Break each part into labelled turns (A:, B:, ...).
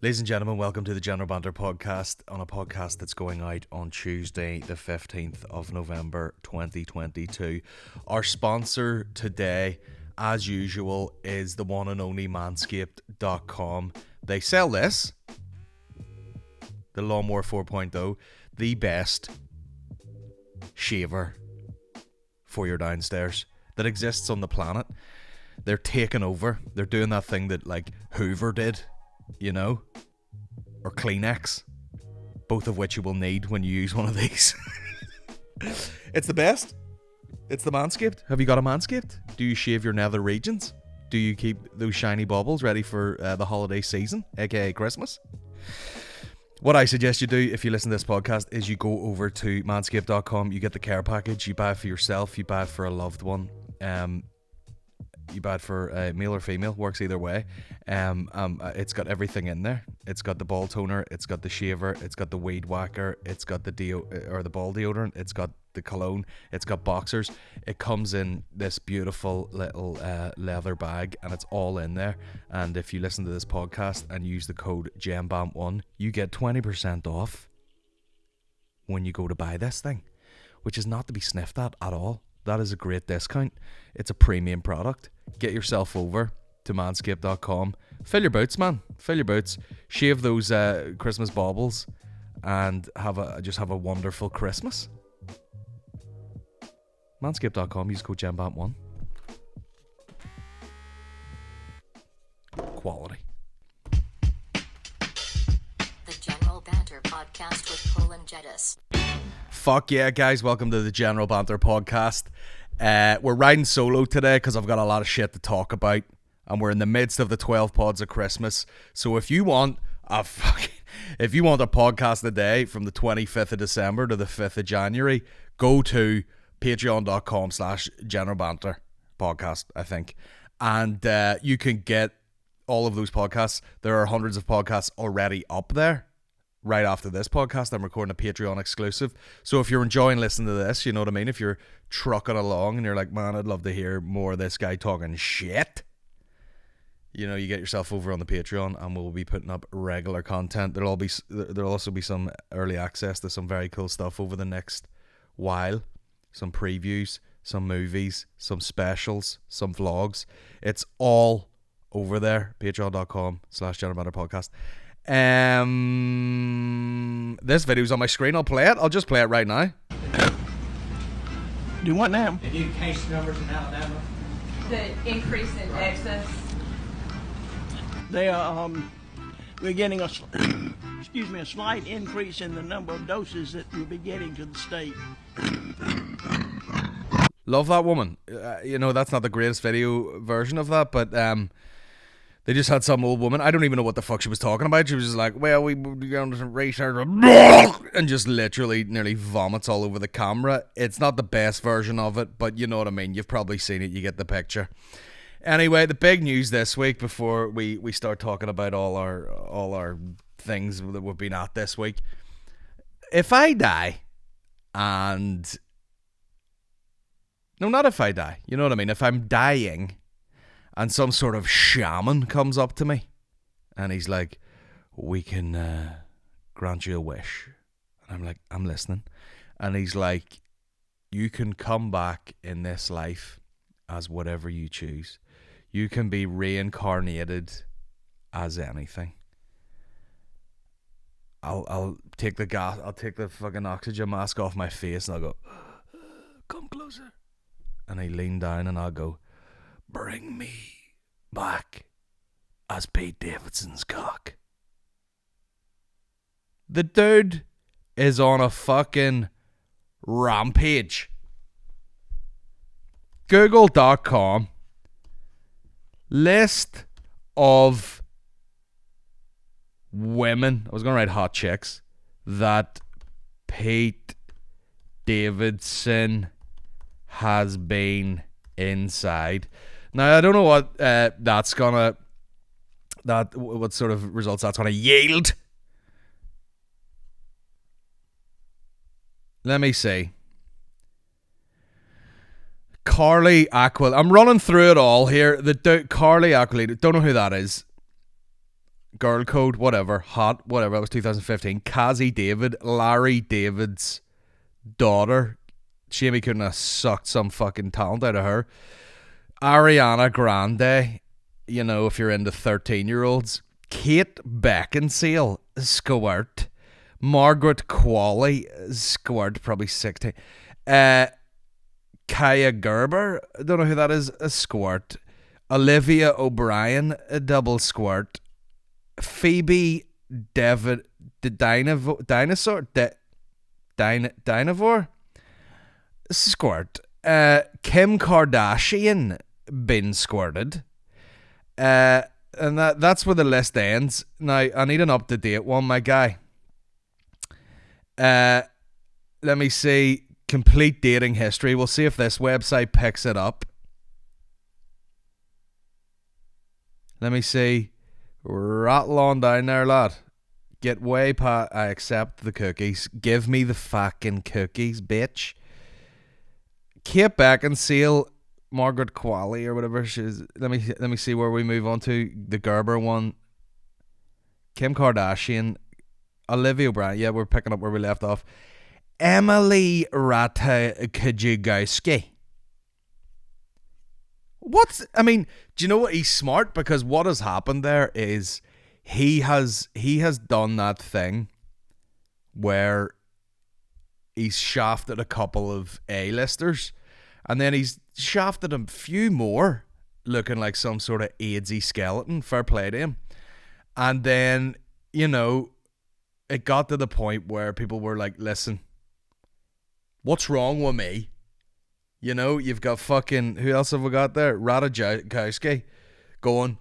A: Ladies and gentlemen, welcome to the General Banter podcast, on a podcast that's going out on Tuesday, the 15th of November, 2022. Our sponsor today, as usual, is the one and only Manscaped.com. They sell this, the Lawnmower 4.0, the best shaver for your downstairs that exists on the planet. They're taking over. They're doing that thing that, like, Hoover did, you know, or Kleenex, both of which you will need when you use one of these. It's the best. It's the Manscaped. Have you got a Manscaped? Do you shave your nether regions? Do you keep those shiny baubles ready for the holiday season, aka Christmas? What I suggest you do if you listen to this podcast is you go over to manscaped.com, you get the care package, you buy it for yourself, you buy it for a loved one. You buy it for male or female, works either way. It's got everything in there. It's got the ball toner, it's got the shaver, it's got the weed whacker, it's got the the ball deodorant, it's got the cologne, it's got boxers. It comes in this beautiful little leather bag, and it's all in there. And if you listen to this podcast and use the code GEMBAM1, you get 20% off when you go to buy this thing, which is not to be sniffed at all. That is a great discount. It's a premium product. Get yourself over to manscaped.com. Fill your boots, man. Fill your boots. Shave those Christmas baubles and have a wonderful Christmas. Manscaped.com. Use code GEMBAM1. Quality.
B: The General Banter podcast with Cole and Jedis.
A: Fuck yeah, guys. Welcome to the General Banter podcast. We're riding solo today because I've got a lot of shit to talk about, and we're in the midst of the 12 pods of Christmas. So if you want a podcast a day from the 25th of December to the 5th of January, go to patreon.com/General Banter podcast, I think. And you can get all of those podcasts. There are hundreds of podcasts already up there. Right after this podcast, I'm recording a Patreon exclusive. So if you're enjoying listening to this, you know what I mean? If you're trucking along and you're like, man, I'd love to hear more of this guy talking shit, you know, you get yourself over on the Patreon, and we'll be putting up regular content. There'll also be some early access to some very cool stuff over the next while. Some previews, some movies, some specials, some vlogs. It's all over there. Patreon.com/General Banter podcast. This video's on my screen. I'll play it. I'll just play it right now.
C: Do what now?
D: The new case numbers in Alabama.
E: The increase in excess.
C: They are we're getting a slight increase in the number of doses that we'll be getting to the state.
A: Love that woman. You know, that's not the greatest video version of that, but they just had some old woman. I don't even know what the fuck she was talking about. She was just like, well, we going to some research, and just literally nearly vomits all over the camera. It's not the best version of it, but you know what I mean. You've probably seen it. You get the picture. Anyway, the big news this week before we start talking about all our things that we've been at this week. If I die, and no, not if I die. You know what I mean? If I'm dying, and some sort of shaman comes up to me, and he's like, we can grant you a wish. And I'm like, I'm listening. And he's like, you can come back in this life as whatever you choose. You can be reincarnated as anything. I'll take the gas. I'll take the fucking oxygen mask off my face, and I'll go, come closer. And I lean down, and I'll go, bring me back as Pete Davidson's cock. The dude is on a fucking rampage. Google.com list of women, I was going to write hot chicks, that Pete Davidson has been inside. Now, I don't know what what sort of results that's gonna yield. Let me see. Carly Aquil. I'm running through it all here. Carly Aquilino. Don't know who that is. Girl Code, whatever, Hot, whatever. That was 2015. Kazi David, Larry David's daughter. Jamie couldn't have sucked some fucking talent out of her. Ariana Grande, you know, if you're into 13-year-olds. Kate Beckinsale, squirt. Margaret Qualley, squirt, probably 16. Kaya Gerber, I don't know who that is, a squirt. Olivia O'Brien, a double squirt. Phoebe David, the dinosaur, Dynavore, squirt. Kim Kardashian, been squirted. And that's where the list ends. Now, I need an up-to-date one, my guy. Let me see. Complete dating history. We'll see if this website picks it up. Let me see. Rattle on down there, lad. Get way past. I accept the cookies. Give me the fucking cookies, bitch. Kate Beckinsale, Margaret Qualley or whatever she's. Let me see where we move on to. The Gerber one. Kim Kardashian, Olivia O'Brien. Yeah, we're picking up where we left off. Emily Ratajkowski. Do you know what? He's smart, because what has happened there is he has done that thing where he's shafted a couple of A-listers, and then he's shafted a few more looking like some sort of AIDSy skeleton. Fair play to him. And then, you know, it got to the point where people were like, listen, what's wrong with me? You know, you've got fucking, who else have we got there? Ratajkowski going,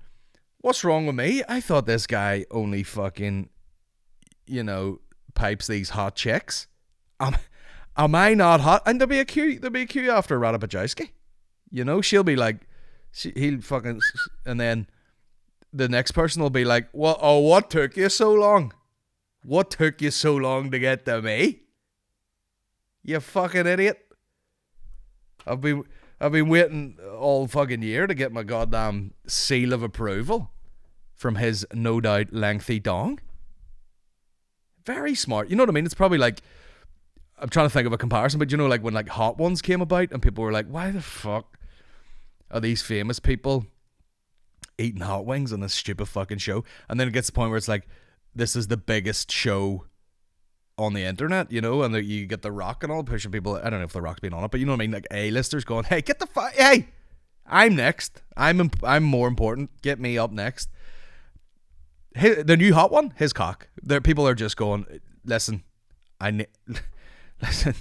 A: what's wrong with me? I thought this guy only fucking, you know, pipes these hot chicks. Am I not hot? And there'll be a queue after Ratajkowski. You know, she'll be like, he'll fucking, and then the next person will be like, what took you so long? What took you so long to get to me? You fucking idiot. I've been waiting all fucking year to get my goddamn seal of approval from his no doubt lengthy dong. Very smart. You know what I mean? It's probably like, I'm trying to think of a comparison, but you know, like when like Hot Ones came about and people were like, why the fuck are these famous people eating hot wings on this stupid fucking show? And then it gets to the point where it's like, this is the biggest show on the internet, you know, and you get The Rock and all pushing people. I don't know if The Rock's been on it, but you know what I mean? Like A-listers going, hey, get the fuck, hey, I'm next. I'm more important. Get me up next. The new hot one, his cock. There, people are just going, listen, listen.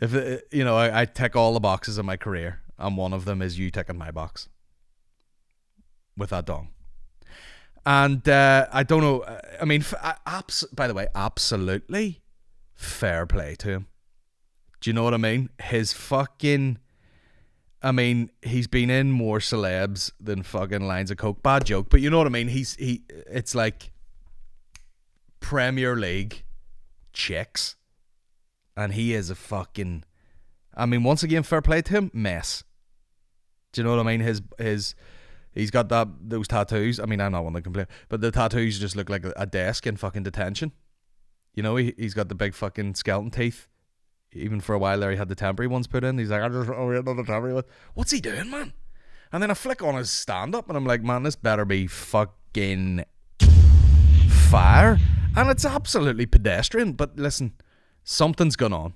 A: If you know, I tick all the boxes in my career, and one of them is you ticking my box with that dong. And I don't know. I mean, by the way, absolutely fair play to him. Do you know what I mean? His fucking. I mean, he's been in more celebs than fucking lines of coke. Bad joke, but you know what I mean. It's like Premier League chicks, and he is a fucking. I mean, once again, fair play to him. Mess. Do you know what I mean? He's got those tattoos. I mean, I'm not one to complain, but the tattoos just look like a desk in fucking detention. You know, he's got the big fucking skeleton teeth. Even for a while there, he had the temporary ones put in. He's like, another temporary one. What's he doing, man? And then I flick on his stand-up, and I'm like, man, this better be fucking fire. And it's absolutely pedestrian. But listen, something's gone on.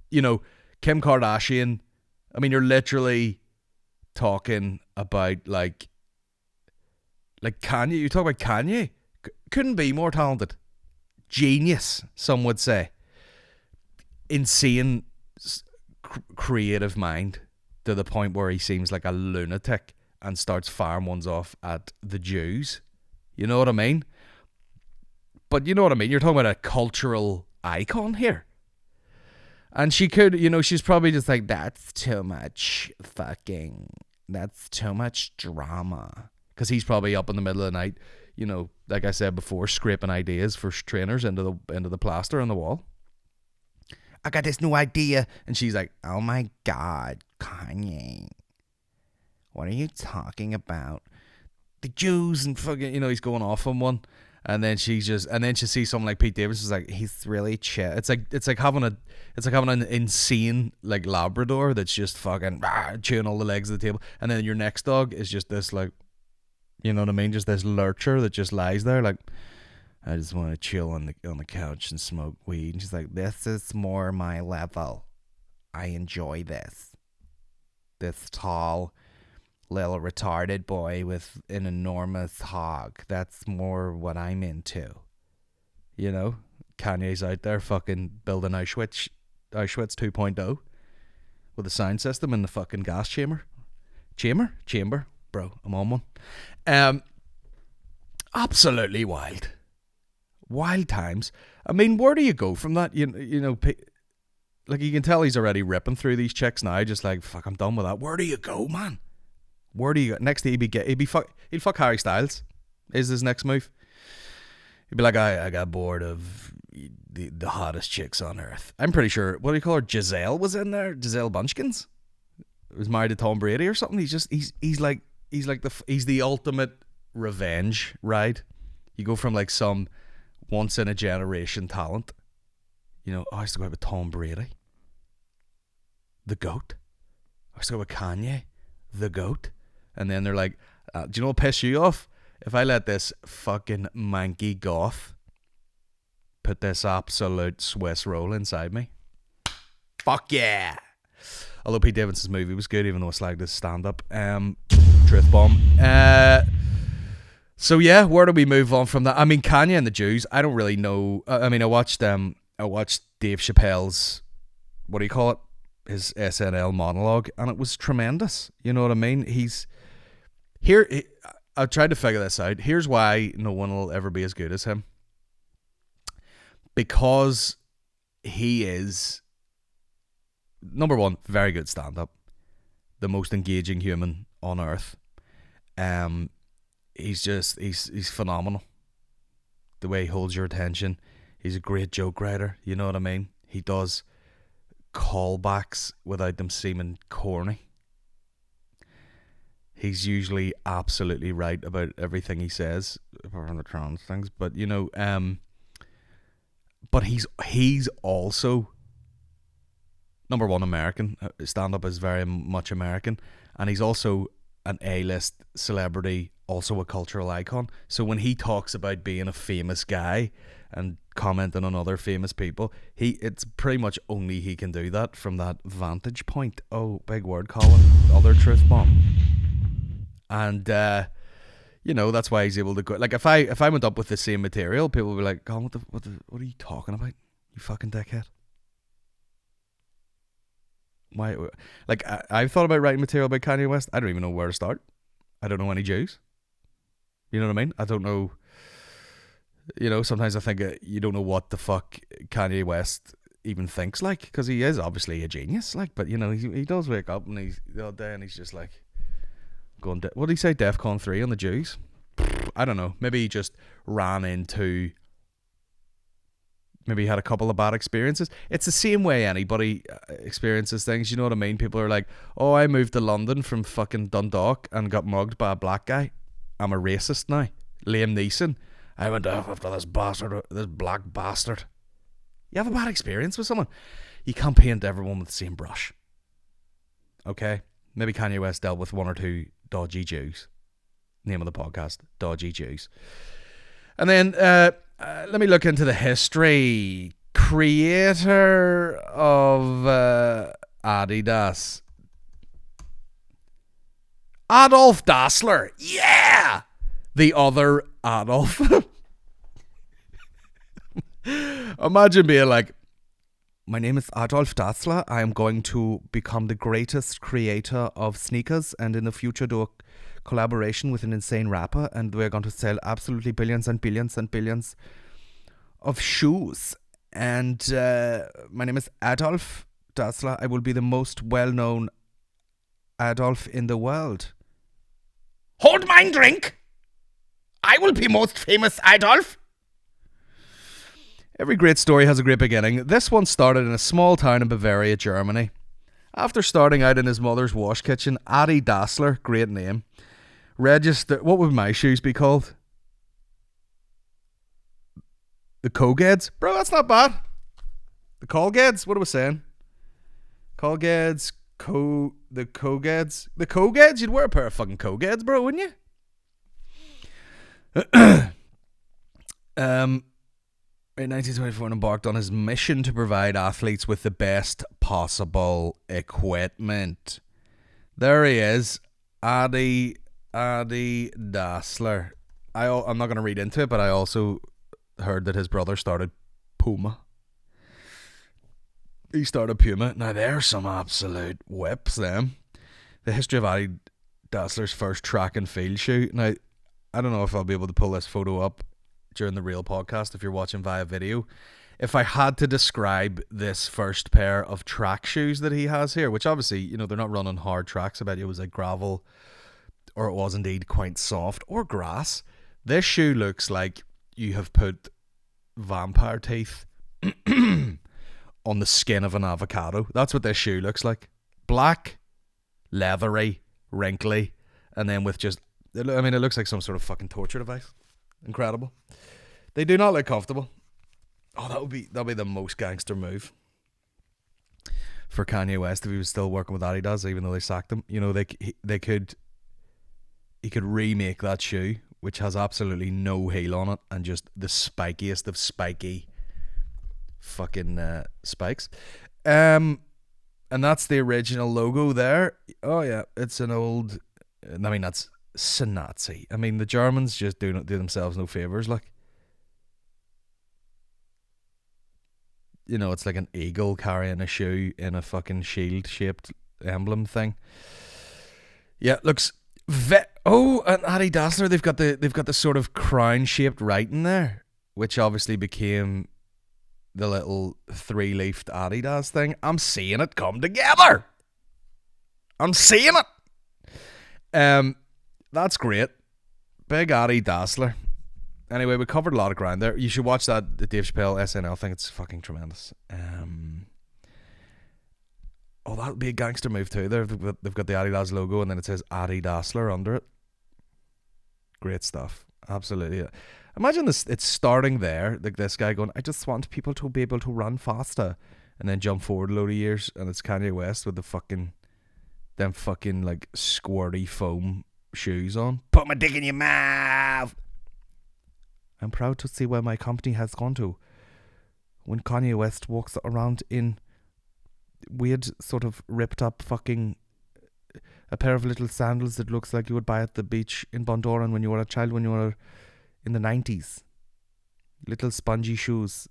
A: You know, Kim Kardashian. I mean, you're literally talking about like Kanye. You talk about Kanye. Couldn't be more talented. Genius, some would say. Insane creative mind to the point where he seems like a lunatic and starts firing ones off at the Jews. You know what I mean? But you know what I mean? You're talking about a cultural icon here. And she could, you know, she's probably just like, that's too much drama. Because he's probably up in the middle of the night, you know, like I said before, scraping ideas for trainers into the plaster on the wall. I got this new idea. And she's like, oh my God, Kanye. What are you talking about? the Jews and fucking, he's going off on one. And then she sees someone like Pete Davidson, is like, he's really chill. It's like having an insane like Labrador that's just fucking chewing all the legs of the table. And then your next dog is just this like, you know what I mean, just this lurcher that just lies there like, I just want to chill on the couch and smoke weed. And she's like, this is more my level. I enjoy this. This tall little retarded boy with an enormous hog. That's more what I'm into. You know? Kanye's out there fucking building Auschwitz 2.0 with a sound system in the fucking gas chamber. Chamber? Bro, I'm on one. Absolutely wild. Wild times. I mean, where do you go from that? You know, like you can tell he's already ripping through these chicks now, just like, fuck, I'm done with that. Where do you go, man? Where do you go? Next he'd fuck Harry Styles is his next move. He'd be like, I got bored of the hottest chicks on earth. I'm pretty sure, what do you call her? Giselle was in there. Giselle Bunchkins was married to Tom Brady or something. He's the ultimate revenge ride. You go from like some once in a generation talent. You know, I used to go out with Tom Brady, the GOAT. I used to go with Kanye, the GOAT. And then they're like, do you know what piss you off? If I let this fucking manky goth put this absolute Swiss roll inside me. Fuck yeah. Although Pete Davidson's movie was good, even though I slagged his stand-up. Truth bomb. So yeah, where do we move on from that? I mean, Kanye and the Jews, I don't really know. I mean, I watched Dave Chappelle's, what do you call it? His SNL monologue, and it was tremendous. You know what I mean? I tried to figure this out. Here's why no one will ever be as good as him. Because he is, number one, very good stand-up. The most engaging human on earth. He's phenomenal. The way he holds your attention. He's a great joke writer. You know what I mean? He does callbacks without them seeming corny. He's usually absolutely right about everything he says, apart from the trans things. But you know, but he's also, number one, American. Stand-up is very much American, and he's also an A-list celebrity, also a cultural icon. So when he talks about being a famous guy and commenting on other famous people, it's pretty much only he can do that from that vantage point. Oh, big word, Colin. Other truth bomb. And you know, that's why he's able to go. Like if I went up with the same material, people would be like, "Colin, what are you talking about? You fucking dickhead." Why? Like I've thought about writing material about Kanye West. I don't even know where to start. I don't know any Jews. You know what I mean? I don't know. You know, sometimes I think you don't know what the fuck Kanye West even thinks like, because he is obviously a genius. Like, but you know, he does wake up and he's the other day and he's just like going. What did he say? DEFCON 3 on the Jews? I don't know. Maybe he just ran into. Maybe he had a couple of bad experiences. It's the same way anybody experiences things. You know what I mean? People are like, "Oh, I moved to London from fucking Dundalk and got mugged by a black guy. I'm a racist now." Liam Neeson. I went off after this black bastard. You have a bad experience with someone. You can't paint everyone with the same brush. Okay? Maybe Kanye West dealt with one or two dodgy Jews. Name of the podcast, Dodgy Jews. And then, let me look into the history. Creator of Adidas. Adolf Dassler. Yeah! The other Adolf. Imagine being like, "My name is Adolf Dassler. I am going to become the greatest creator of sneakers and in the future do a collaboration with an insane rapper, and we're going to sell absolutely billions and billions and billions of shoes. And my name is Adolf Dassler. I will be the most well-known Adolf in the world." Hold my drink. I will be most famous Adolf. Every great story has a great beginning. This one started in a small town in Bavaria, Germany. After starting out in his mother's wash kitchen, Adi Dassler, great name, Register. What would my shoes be called? The Colgades? Bro, that's not bad. The Colgades? What am I saying? Colgades, the Colgades. The Colgades? You'd wear a pair of fucking Colgades, bro, wouldn't you? In 1924, embarked on his mission to provide athletes with the best possible equipment. There he is, Adi Dassler. I'm not going to read into it, but I also heard that his brother started Puma. He started Puma. Now, there's some absolute whips, them. The history of Adi Dassler's first track and field shoe. Now, I don't know if I'll be able to pull this photo up during the real podcast if you're watching via video. If I had to describe this first pair of track shoes that he has here, which obviously, you know, they're not running hard tracks. I bet it was like gravel, or it was indeed quite soft, or grass. This shoe looks like you have put vampire teeth on the skin of an avocado. That's what this shoe looks like. Black, leathery, wrinkly, and then with just, it looks like some sort of fucking torture device. Incredible. They do not look comfortable. Oh, that'll be the most gangster move for Kanye West if he was still working with Adidas, even though they sacked him. You know, he could remake that shoe, which has absolutely no heel on it and just the spikiest of spiky fucking spikes. And that's the original logo there. Oh yeah, it's an old. That's Nazi. The Germans just do themselves no favors. Like, you know, it's like an eagle carrying a shoe in a fucking shield shaped emblem thing. Yeah, looks. And Adi Dassler, they've got the sort of crown shaped writing there, which obviously became the little 3-leafed Adidas thing. I'm seeing it come together. I'm seeing it. That's great. Big Adi Dassler. Anyway, we covered a lot of ground there. You should watch that the Dave Chappelle SNL thing. It's fucking tremendous. That would be a gangster move too. They've got the Adidas logo and then it says Adi Dassler under it. Great stuff. Absolutely. Imagine this. It's starting there. Like this guy going, I just want people to be able to run faster, and then jump forward a load of years, and it's Kanye West with them fucking like squirty foam shoes on. Put my dick in your mouth. I'm proud to see where my company has gone to. When Kanye West walks around in weird sort of ripped up fucking a pair of little sandals that looks like you would buy at the beach in Bondoran when you were a child, when you were in the 90s. Little spongy shoes.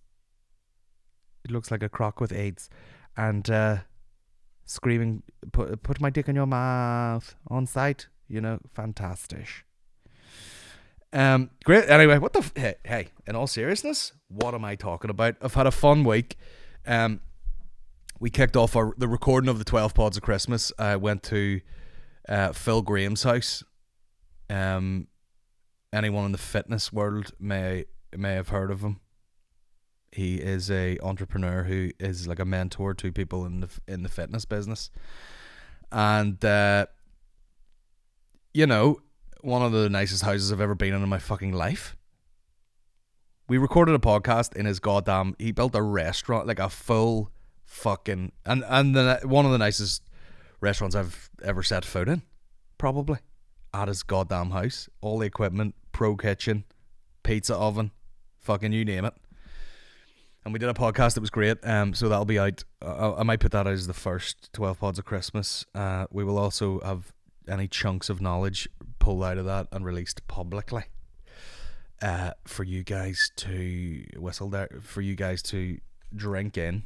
A: It looks like a croc with AIDS. And screaming, put my dick in your mouth on sight. You know, fantastic. Great. Anyway, hey, in all seriousness, what am I talking about? I've had a fun week. We kicked off the recording of the 12 Pods of Christmas. I went to Phil Graham's house. Anyone in the fitness world may have heard of him. He is a entrepreneur who is like a mentor to people in the fitness business, and you know, one of the nicest houses I've ever been in my fucking life. We recorded a podcast in his goddamn. He built a restaurant, like a full fucking one of the nicest restaurants I've ever set foot in, probably, at his goddamn house. All the equipment, pro kitchen, pizza oven, fucking you name it. And we did a podcast that was great. So that'll be out. I might put that out as the first 12 Pods of Christmas. We will also have any chunks of knowledge pulled out of that and released publicly for you guys to whistle there, for you guys to drink in.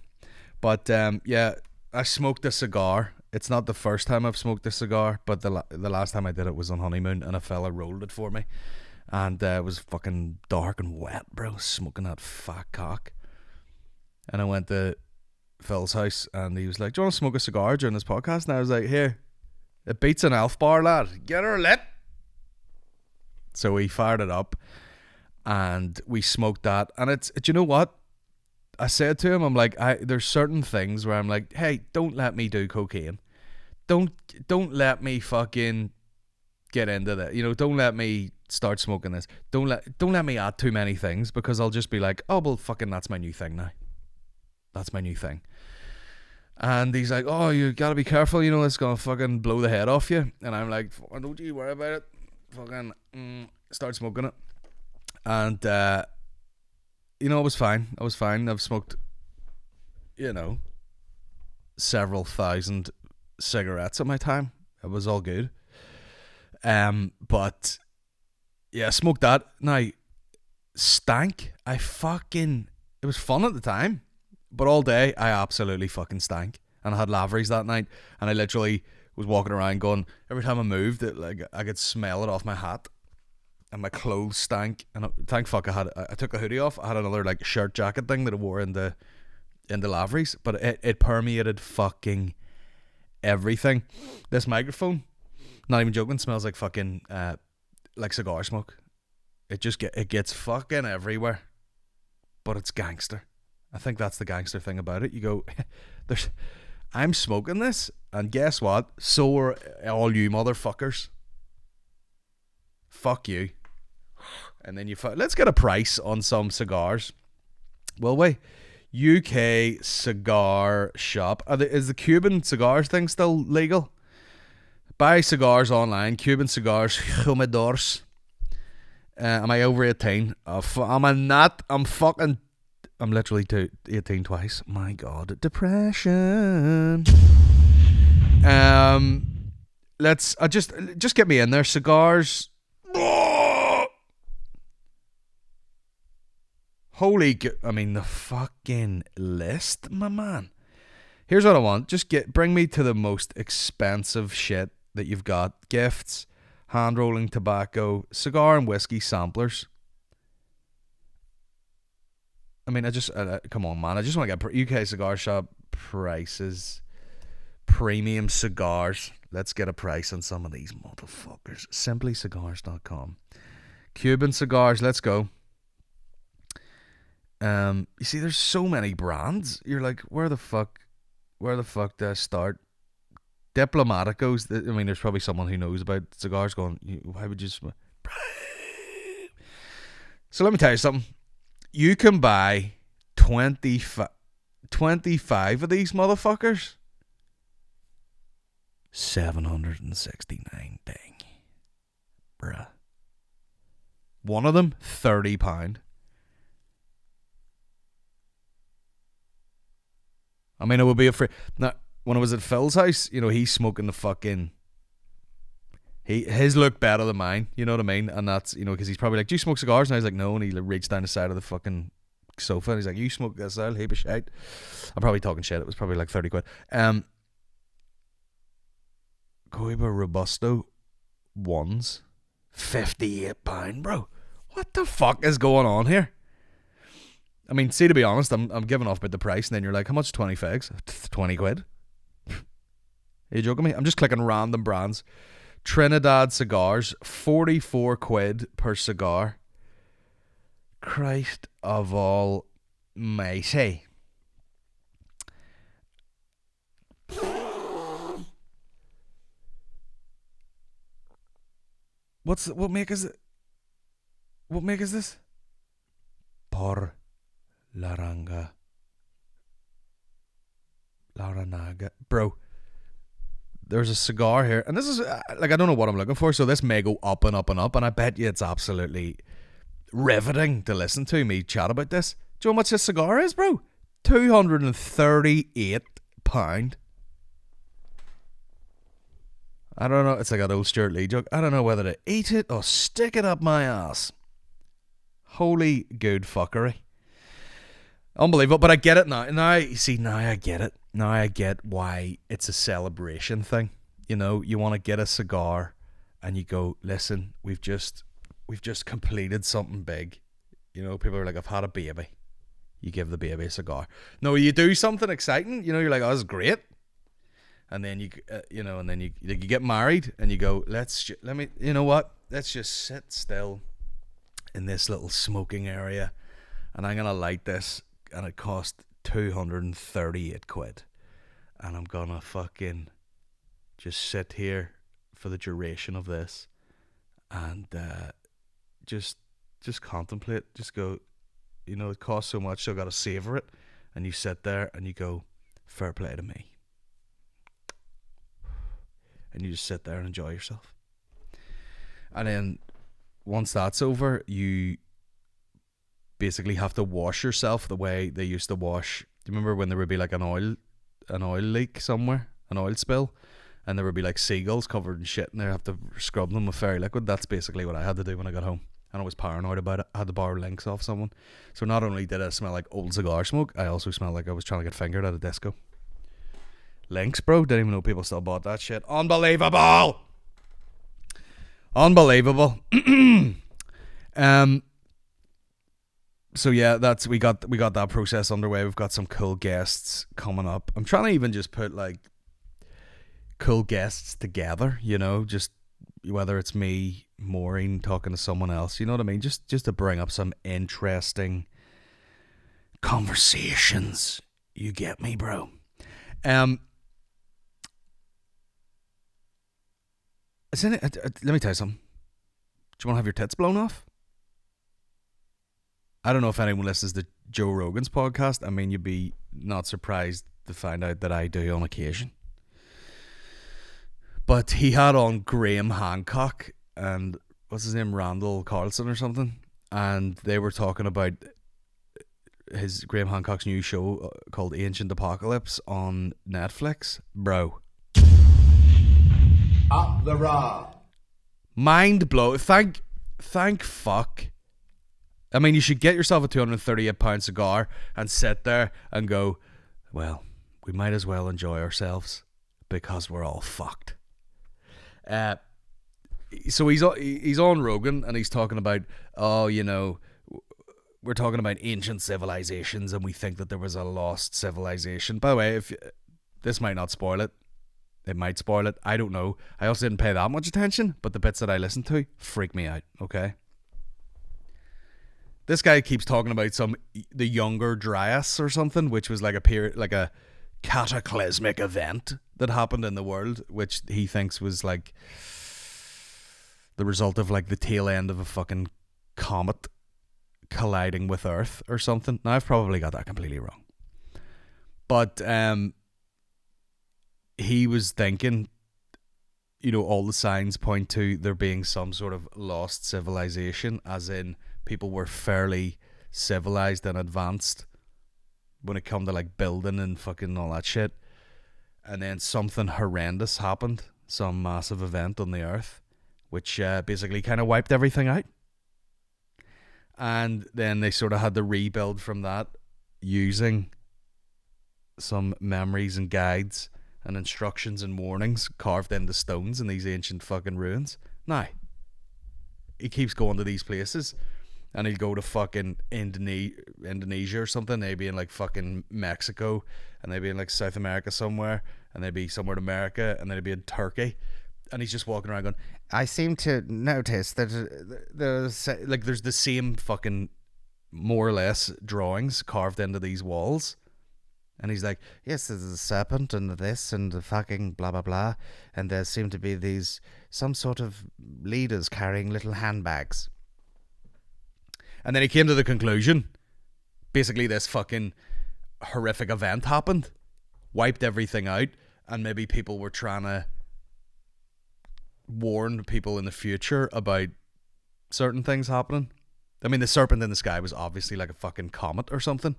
A: But yeah, I smoked a cigar. It's not the first time I've smoked a cigar, but the last time I did it was on honeymoon, and a fella rolled it for me, and it was fucking dark and wet, bro, smoking that fat cock. And I went to Phil's house, and he was like, do you want to smoke a cigar during this podcast? And I was like, here, it beats an elf bar, lad, get her lit. So we fired it up, and we smoked that, and do you know what? I said to him, I'm like, there's certain things where I'm like, hey, don't let me do cocaine. Don't let me fucking get into that. You know, don't let me start smoking this. Don't let me add too many things, because I'll just be like, oh well, fucking that's my new thing now. That's my new thing. And he's like, oh, you gotta be careful, you know, it's gonna fucking blow the head off you. And I'm like, don't you worry about it. Fucking start smoking it. And you know, I was fine. I've smoked, you know, several thousand cigarettes at my time. It was all good. But yeah, smoked that. Now, stank. It was fun at the time, but all day I absolutely fucking stank. And I had laveries that night, and I literally was walking around going, every time I moved, I could smell it off my hat, and my clothes stank. And thank fuck I took a hoodie off. I had another like shirt jacket thing that I wore in the laveries, but it permeated fucking everything. This microphone, not even joking, smells like fucking like cigar smoke. It gets fucking everywhere, but it's gangster. I think that's the gangster thing about it. You go, I'm smoking this, and guess what? So are all you motherfuckers. Fuck you. And then let's get a price on some cigars. Will we? UK cigar shop. Is the Cuban cigars thing still legal? Buy cigars online. Cuban cigars, humidors. Am I over 18? I'm literally 18 twice. My God, depression. Just get me in there. Cigars. The fucking list, my man. Here's what I want. Bring me to the most expensive shit that you've got. Gifts, hand rolling tobacco, cigar and whiskey samplers. I mean, come on, man. I just want to get UK cigar shop prices. Premium cigars. Let's get a price on some of these motherfuckers. Simplycigars.com. Cuban cigars. Let's go. You see, there's so many brands. You're like, where the fuck do I start? Diplomaticos. I mean, there's probably someone who knows about cigars going, why would you... So let me tell you something. You can buy 25 of these motherfuckers. 769 dang. Bruh. One of them, £30. I mean, it would be a free... Now, when I was at Phil's house, you know, he's smoking the fucking... His look better than mine, you know what I mean? And that's, you know, because he's probably like, do you smoke cigars? And I was like, no. And he reached down the side of the fucking sofa and he's like, you smoke this? I'll heap of shit. I'm probably talking shit. It was probably like 30 quid. Coiba Robusto ones, £58, bro. What the fuck is going on here? I mean, see, to be honest, I'm giving off about the price, and then you're like, how much 20 fags? 20 quid? Are you joking me? I'm just clicking random brands. Trinidad cigars, 44 quid per cigar. Christ of almighty. What make is it? What make is this? Por Laranaga. Bro, there's a cigar here, and this is like, I don't know what I'm looking for, so this may go up and up and up, and I bet you it's absolutely riveting to listen to me chat about this. Do you know how much this cigar is, bro? £238. I don't know, it's like an old Stuart Lee joke. I don't know whether to eat it or stick it up my ass. Holy good fuckery. Unbelievable, but I get it now. Now I get it. Now I get why it's a celebration thing. You know, you want to get a cigar and you go, listen, we've just completed something big. You know, people are like, I've had a baby. You give the baby a cigar. No, you do something exciting. You know, you're like, oh, this is great. And then you get married and you go, you know what? Let's just sit still in this little smoking area, and I'm gonna light this, and it cost 238 quid, and I'm gonna fucking just sit here for the duration of this and just contemplate. Just go, you know, it costs so much, so I got to savor it. And you sit there and you go, fair play to me. And you just sit there and enjoy yourself. And then once that's over, you basically have to wash yourself the way they used to wash. Do you remember when there would be like an oil leak somewhere, an oil spill, and there would be like seagulls covered in shit, and they have to scrub them with fairy liquid? That's basically what I had to do when I got home, and I was paranoid about it. I had to borrow links off someone. So not only did I smell like old cigar smoke, I also smelled like I was trying to get fingered at a disco. Links, bro. Didn't even know people still bought that shit. Unbelievable. So yeah, that's we got that process underway. We've got some cool guests coming up. I'm trying to even just put like cool guests together, you know, just whether it's me, Maureen talking to someone else, you know what I mean? Just to bring up some interesting conversations. You get me, bro? Let me tell you something. Do you want to have your tits blown off? I don't know if anyone listens to Joe Rogan's podcast. I mean, you'd be not surprised to find out that I do on occasion. But he had on Graham Hancock and what's his name, Randall Carlson or something, and they were talking about his Graham Hancock's new show called Ancient Apocalypse on Netflix. Bro,
F: up the raw.
A: Mind blow. Thank fuck. I mean, you should get yourself a £238 cigar and sit there and go, well, we might as well enjoy ourselves because we're all fucked. So he's on Rogan and he's talking about, oh, you know, we're talking about ancient civilizations and we think that there was a lost civilization. By the way, if this might not spoil it. It might spoil it. I don't know. I also didn't pay that much attention, but the bits that I listened to freak me out, okay? This guy keeps talking about the Younger Dryas or something, which was like a cataclysmic event that happened in the world, which he thinks was like the result of like the tail end of a fucking comet colliding with Earth or something. Now I've probably got that completely wrong, but he was thinking, you know, all the signs point to there being some sort of lost civilization, as in people were fairly civilized and advanced when it come to like building and fucking all that shit, and then something horrendous happened, some massive event on the earth which basically kind of wiped everything out, and then they sort of had to rebuild from that using some memories and guides and instructions and warnings carved into stones in these ancient fucking ruins. Now, he keeps going to these places, and he'll go to fucking Indonesia or something. They'd be in like fucking Mexico, and they'd be in like South America somewhere, and they'd be somewhere in America, and then he'd be in Turkey, and he's just walking around going, I seem to notice that there's the same fucking more or less drawings carved into these walls. And he's like, yes, there's a serpent and this and the fucking blah, blah, blah. And there seem to be some sort of leaders carrying little handbags. And then he came to the conclusion, basically this fucking horrific event happened, wiped everything out, and maybe people were trying to warn people in the future about certain things happening. I mean, the serpent in the sky was obviously like a fucking comet or something.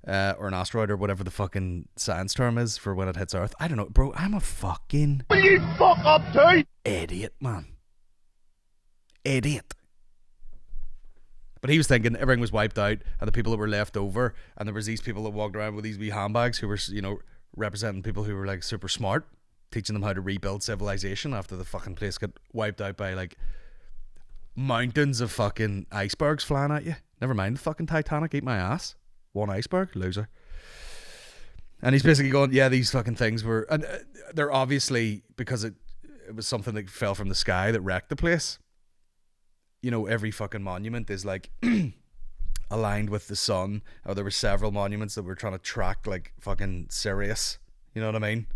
A: Or an asteroid or whatever the fucking science term is for when it hits Earth. I don't know, bro. I'm a fucking will you fuck up too? Idiot, man. Idiot. But he was thinking everything was wiped out, and the people that were left over, and there was these people that walked around with these wee handbags who were, you know, representing people who were like super smart, teaching them how to rebuild civilization after the fucking place got wiped out by like mountains of fucking icebergs flying at you. Never mind the fucking Titanic, eat my ass. One iceberg, loser. And he's basically going, yeah, these fucking things were, and they're obviously, because it was something that fell from the sky that wrecked the place. You know, every fucking monument is like aligned with the sun. Or there were several monuments that were trying to track like fucking Sirius. You know what I mean?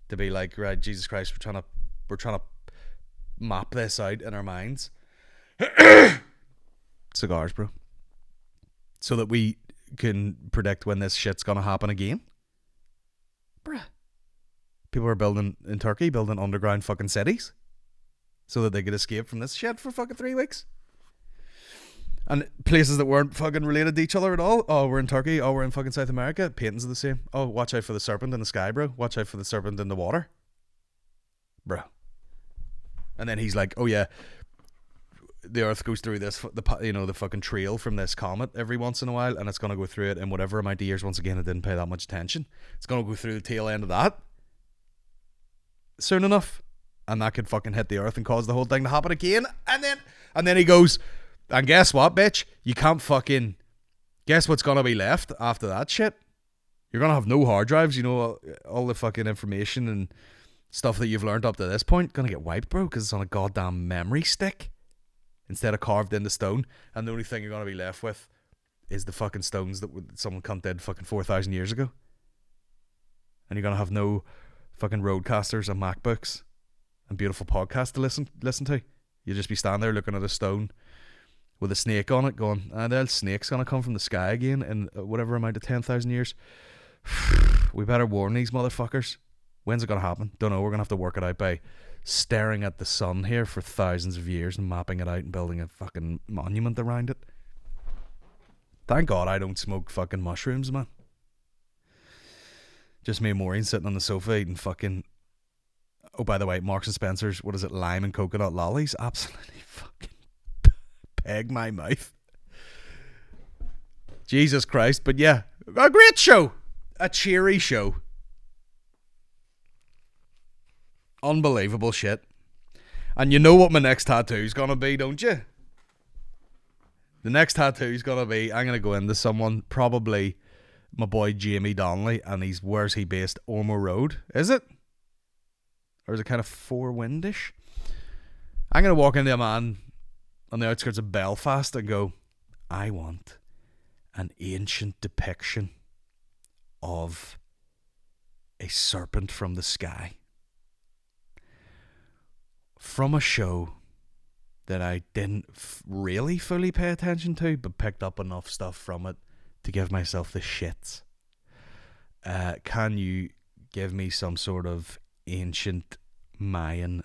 A: To be like, right, Jesus Christ, we're trying to map this out in our minds. Cigars, bro. So that we can predict when this shit's gonna happen again. Bruh. People are building in Turkey, building underground fucking cities so that they could escape from this shit for fucking 3 weeks. And places that weren't fucking related to each other at all. Oh, we're in Turkey. Oh, we're in fucking South America. Paintings are the same. Oh, watch out for the serpent in the sky, bro. Watch out for the serpent in the water. Bro. And then he's like, oh yeah, the Earth goes through this, the fucking trail from this comet every once in a while, and it's going to go through it in whatever amount of years. Once again, I didn't pay that much attention. It's going to go through the tail end of that soon enough, and that could fucking hit the Earth and cause the whole thing to happen again. And then he goes, and guess what, bitch? You can't fucking... Guess what's going to be left after that shit? You're going to have no hard drives, all the fucking information and stuff that you've learned up to this point, going to get wiped, bro, because it's on a goddamn memory stick instead of carved into stone. And the only thing you're going to be left with is the fucking stones that someone cunt did fucking 4,000 years ago. And you're going to have no fucking roadcasters and MacBooks and beautiful podcasts to listen to. You'll just be standing there looking at a stone with a snake on it going, that snake's going to come from the sky again in whatever amount of 10,000 years. We better warn these motherfuckers. When's it going to happen? Don't know. We're going to have to work it out by staring at the sun here for thousands of years and mapping it out and building a fucking monument around it. Thank God I don't smoke fucking mushrooms, man. Just me and Maureen sitting on the sofa eating fucking... Oh, by the way, Marks and Spencer's, what is it, lime and coconut lollies? Absolutely fucking peg my mouth. Jesus Christ. But yeah, a great show. A cheery show. Unbelievable shit. And you know what my next tattoo's gonna be, don't you? The next tattoo's gonna be, I'm gonna go into someone, probably my boy Jamie Donnelly, and where's he based? Ormo Road, is it? Or is it kind of Four Windish? I'm gonna walk into a man on the outskirts of Belfast and go, I want an ancient depiction of a serpent from the sky. From a show that I didn't really fully pay attention to, but picked up enough stuff from it to give myself the shits. Can you give me some sort of ancient Mayan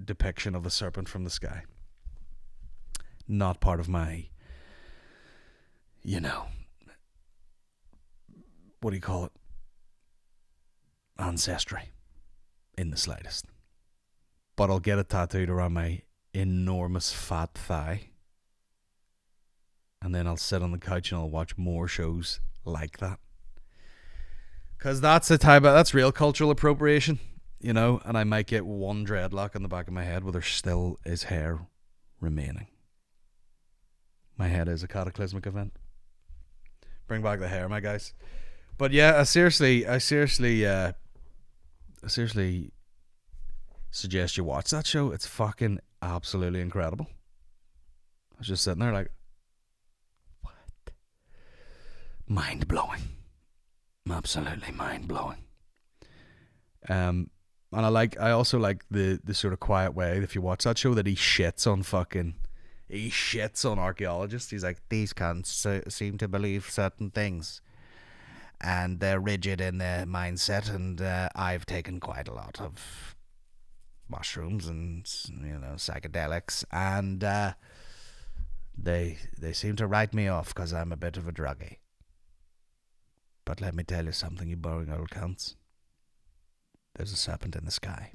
A: depiction of a serpent from the sky? Not part of my, what do you call it? Ancestry. In the slightest. But I'll get it tattooed around my enormous fat thigh. And then I'll sit on the couch and I'll watch more shows like that. Because that's real cultural appropriation, and I might get one dreadlock on the back of my head where there still is hair remaining. My head is a cataclysmic event. Bring back the hair, my guys. But yeah, I seriously suggest you watch that show. It's fucking absolutely incredible. I was just sitting there like, what? Mind blowing. Absolutely mind blowing. And I also like the sort of quiet way, if you watch that show, that he shits on archaeologists. He's like, these cunts seem to believe certain things, and they're rigid in their mindset, and I've taken quite a lot of mushrooms and psychedelics, and they seem to write me off because I'm a bit of a druggie. But let me tell you something, you boring old cunts. There's a serpent in the sky.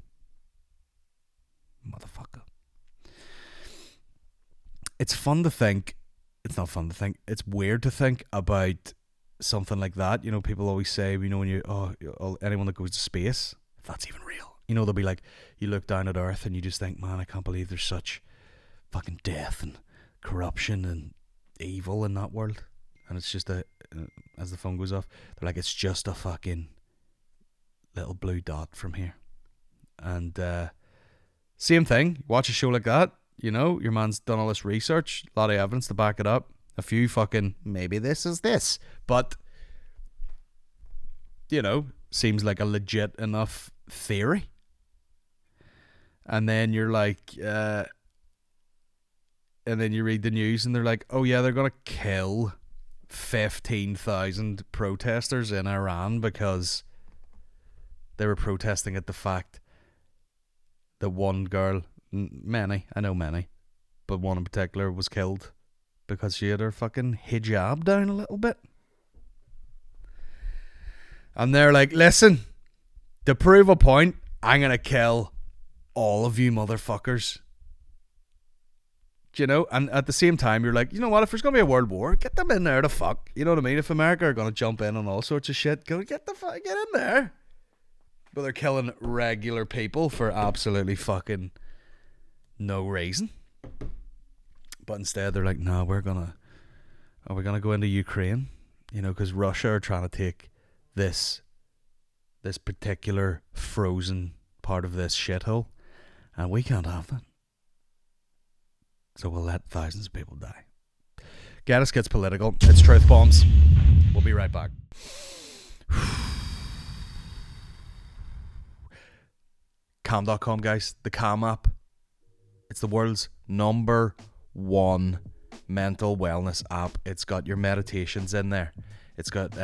A: Motherfucker. It's fun to think. It's not fun to think. It's weird to think about something like that. People always say, when anyone that goes to space, if that's even real. They'll be like, you look down at Earth and you just think, man, I can't believe there's such fucking death and corruption and evil in that world. And it's just as the phone goes off, they're like, it's just a fucking little blue dot from here. And same thing, watch a show like that, your man's done all this research, a lot of evidence to back it up, a few fucking, maybe this is this, but, seems like a legit enough theory. And then you're like, and then you read the news and they're like, oh yeah, they're going to kill 15,000 protesters in Iran because they were protesting at the fact that one girl, many, I know many, but one in particular was killed because she had her fucking hijab down a little bit. And they're like, listen, to prove a point, I'm going to kill all of you motherfuckers. Do you know? And at the same time, you're like, you know what? If there's going to be a world war, get them in there to fuck. You know what I mean? If America are going to jump in on all sorts of shit, go get in there. But they're killing regular people for absolutely fucking no reason. But instead, they're like, no, are we gonna go into Ukraine? You know, because Russia are trying to take this particular frozen part of this shithole, and we can't have that. So we'll let thousands of people die. Gaddis gets political. It's Truth Bombs. We'll be right back. Calm.com, guys. The Calm app. It's the world's #1 mental wellness app. It's got your meditations in there. It's got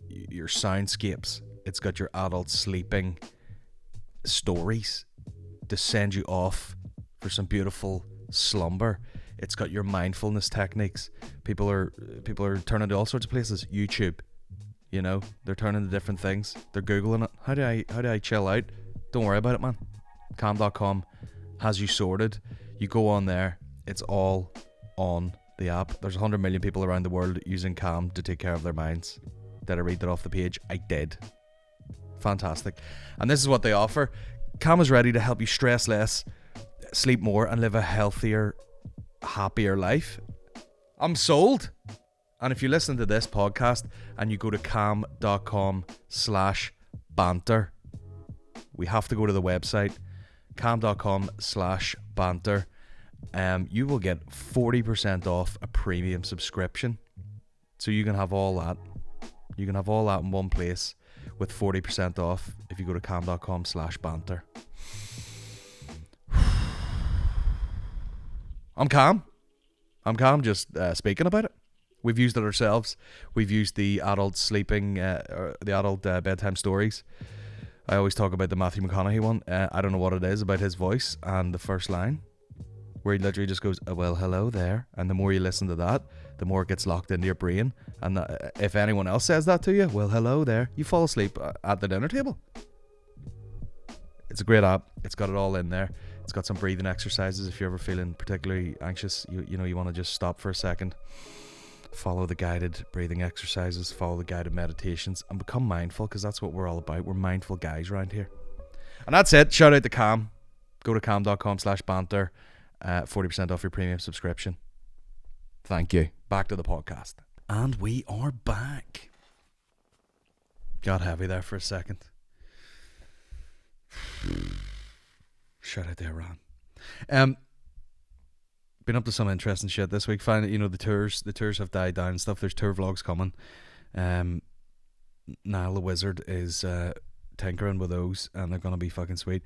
A: your soundscapes. It's got your adult sleeping stories to send you off for some beautiful slumber. It's got your mindfulness techniques. People are turning to all sorts of places. YouTube, you know, they're turning to different things. They're Googling it. How do I chill out? Don't worry about it, man. Calm.com has you sorted. You go on there. It's all on the app. There's 100 million people around the world using Calm to take care of their minds. Did I read that off the page? I did. Fantastic. And this is what they offer. Calm is ready to help you stress less, sleep more, and live a healthier, happier life. I'm sold. And if you listen to this podcast and you go to calm.com/banter, we have to go to the website, calm.com/banter. You will get 40% off a premium subscription. So you can have all that. You can have all that in one place with 40% off if you go to calm.com/banter. I'm calm just speaking about it. We've used it ourselves. We've used the adult sleeping, the adult bedtime stories. I always talk about the Matthew McConaughey one. I don't know what it is about his voice and the first line, where he literally just goes, well, hello there. And the more you listen to that, the more it gets locked into your brain. And if anyone else says that to you, well, hello there, you fall asleep at the dinner table. It's a great app. It's got it all in there. It's got some breathing exercises if you're ever feeling particularly anxious. You know, you want to just stop for a second. Follow the guided breathing exercises, follow the guided meditations, and become mindful, because that's what we're all about. We're mindful guys around here. And that's it. Shout out to Calm. Go to calm.com/banter. 40% off your premium subscription. Thank you. Back to the podcast. And we are back. Got heavy there for a second. Shout out to Iran. Been up to some interesting shit this week. Finally, you know, the tours have died down and stuff. There's tour vlogs coming. Nile the Wizard is tinkering with those, and they're gonna be fucking sweet.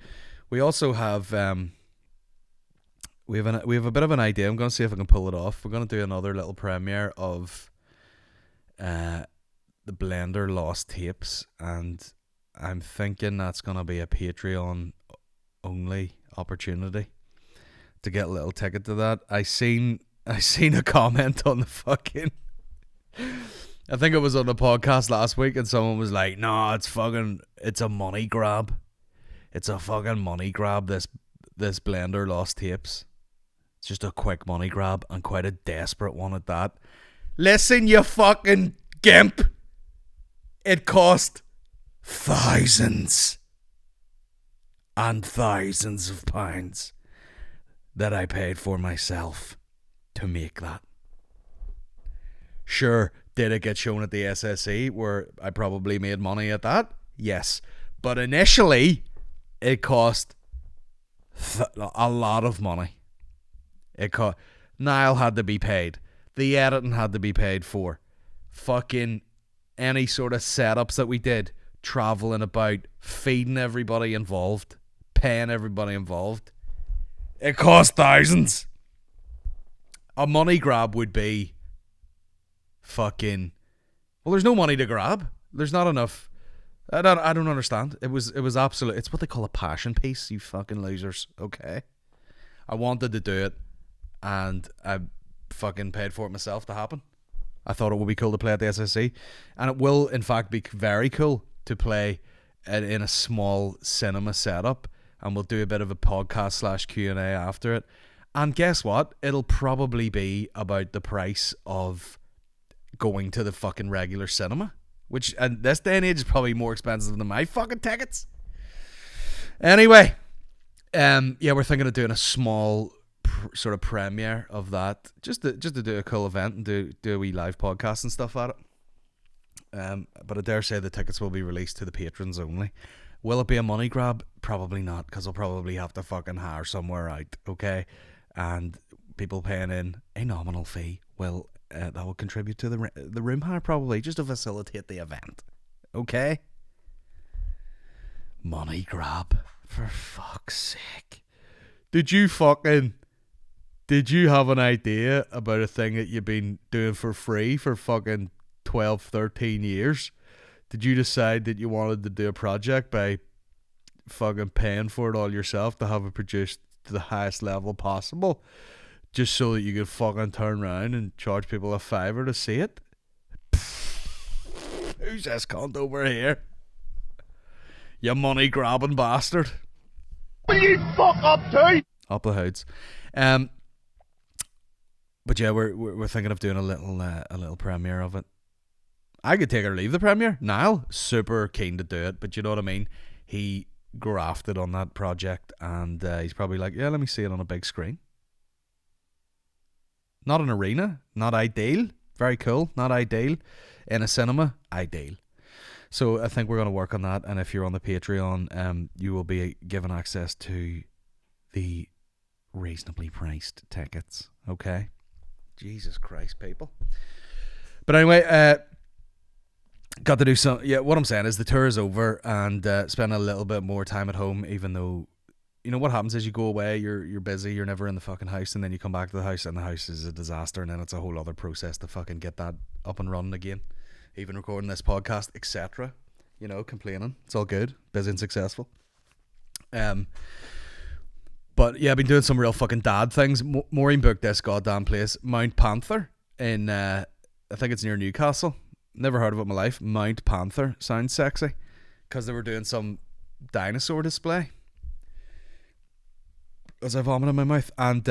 A: We also have we have a bit of an idea. I'm gonna see if I can pull it off. We're gonna do another little premiere of the Blender Lost Tapes, and I'm thinking that's gonna be a Patreon only opportunity to get a little ticket to that. I seen a comment on the fucking I think it was on the podcast last week, and someone was like, no, it's a money grab. It's a fucking money grab, this Blender Lost Tapes. It's just a quick money grab, and quite a desperate one at that. Listen, you fucking gimp. It cost thousands and thousands of pounds that I paid for myself to make that. Sure, did it get shown at the SSE where I probably made money at that? Yes. But initially, it cost a lot of money. Niall had to be paid. The editing had to be paid for. Fucking any sort of setups that we did. Travelling about. Feeding everybody involved. paying everybody involved. It costs thousands. A money grab would be fucking... Well, there's no money to grab. There's not enough. I don't understand. It was absolute. It's what they call a passion piece, you fucking losers. Okay. I wanted to do it, and I fucking paid for it myself to happen. I thought it would be cool to play at the SSC, and it will in fact be very cool to play in a small cinema setup, and we'll do a bit of a podcast / Q&A after it. And guess what? It'll probably be about the price of going to the fucking regular cinema, which at this day and age is probably more expensive than my fucking tickets. Anyway, yeah, we're thinking of doing a small sort of premiere of that, just to do a cool event and do a wee live podcast and stuff at it. But I dare say the tickets will be released to the patrons only. Will it be a money grab? Probably not, because I'll probably have to fucking hire somewhere out, okay? And people paying in a nominal fee will that will contribute to the room hire, probably, just to facilitate the event, okay? Money grab, for fuck's sake. Did you have an idea about a thing that you've been doing for free for fucking 12, 13 years? Did you decide that you wanted to do a project by fucking paying for it all yourself to have it produced to the highest level possible, just so that you could fucking turn around and charge people a $5 to see it? Who's this cunt over here? You money grabbing bastard.
F: Will you fuck up too?
A: Up the hoods. But yeah, we're thinking of doing a little premiere of it. I could take or leave the premiere. Niall, super keen to do it, but you know what I mean? He grafted on that project, and he's probably like, yeah, let me see it on a big screen. Not an arena, not ideal. Very cool, not ideal. In a cinema, ideal. So I think we're going to work on that, and if you're on the Patreon, you will be given access to the reasonably priced tickets. Okay? Jesus Christ, people. But anyway, got to do some... Yeah, what I'm saying is the tour is over, and spend a little bit more time at home, even though... You know what happens is you go away, you're busy, you're never in the fucking house, and then you come back to the house and the house is a disaster, and then it's a whole other process to fucking get that up and running again. Even recording this podcast, etc. You know, complaining. It's all good. Busy and successful. But yeah, I've been doing some real fucking dad things. Maureen booked this goddamn place, Mount Panther, in, I think it's near Newcastle. Never heard of it in my life. Mount Panther. Sounds sexy. Because they were doing some dinosaur display. As I vomit in my mouth. And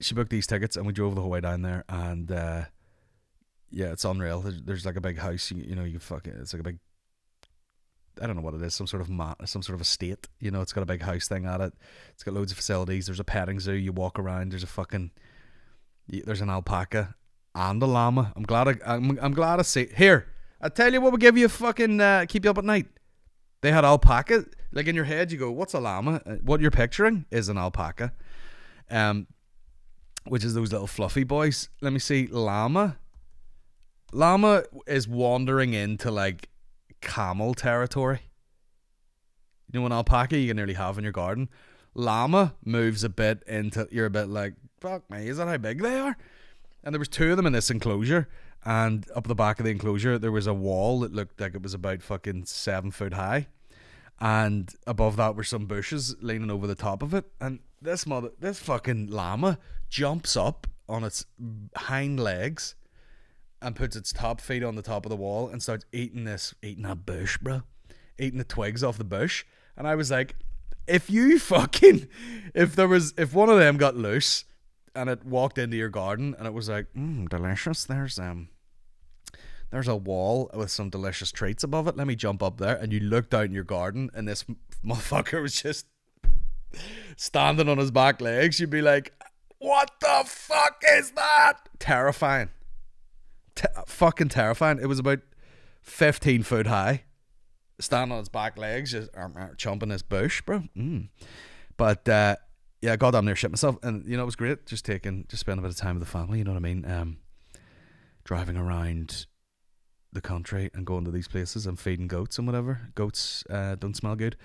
A: she booked these tickets, and we drove the whole way down there, and yeah, it's unreal. There's like a big house, you know, you fucking, it's like a big, I don't know what it is, some sort of estate, you know. It's got a big house thing at it. It's got loads of facilities. There's a petting zoo. You walk around. There's an alpaca and a llama. I'm glad I see. Here, I tell you what would give you a fucking keep you up at night. They had alpaca. Like in your head, you go, "What's a llama?" What you're picturing is an alpaca, which is those little fluffy boys. Let me see, llama. Llama is wandering into like camel territory. You know, an alpaca you can nearly have in your garden. Llama moves a bit into, you're a bit like, fuck me, is that how big they are? And there was two of them in this enclosure, and up the back of the enclosure there was a wall that looked like it was about fucking 7 foot high, and above that were some bushes leaning over the top of it, and this fucking llama jumps up on its hind legs and puts its top feet on the top of the wall and starts eating that bush, bro. Eating the twigs off the bush. And I was like, if one of them got loose and it walked into your garden and it was like, delicious, there's a wall with some delicious treats above it, let me jump up there, and you looked out in your garden and this motherfucker was just standing on his back legs, you'd be like, what the fuck is that? Terrifying. Fucking terrifying. It was about 15 foot high, standing on its back legs, just chomping this bush, bro. But yeah, I got down there, shit myself, and you know, it was great. Just spending a bit of time with the family. You know what I mean? Driving around the country and going to these places and feeding goats and whatever. Goats don't smell good.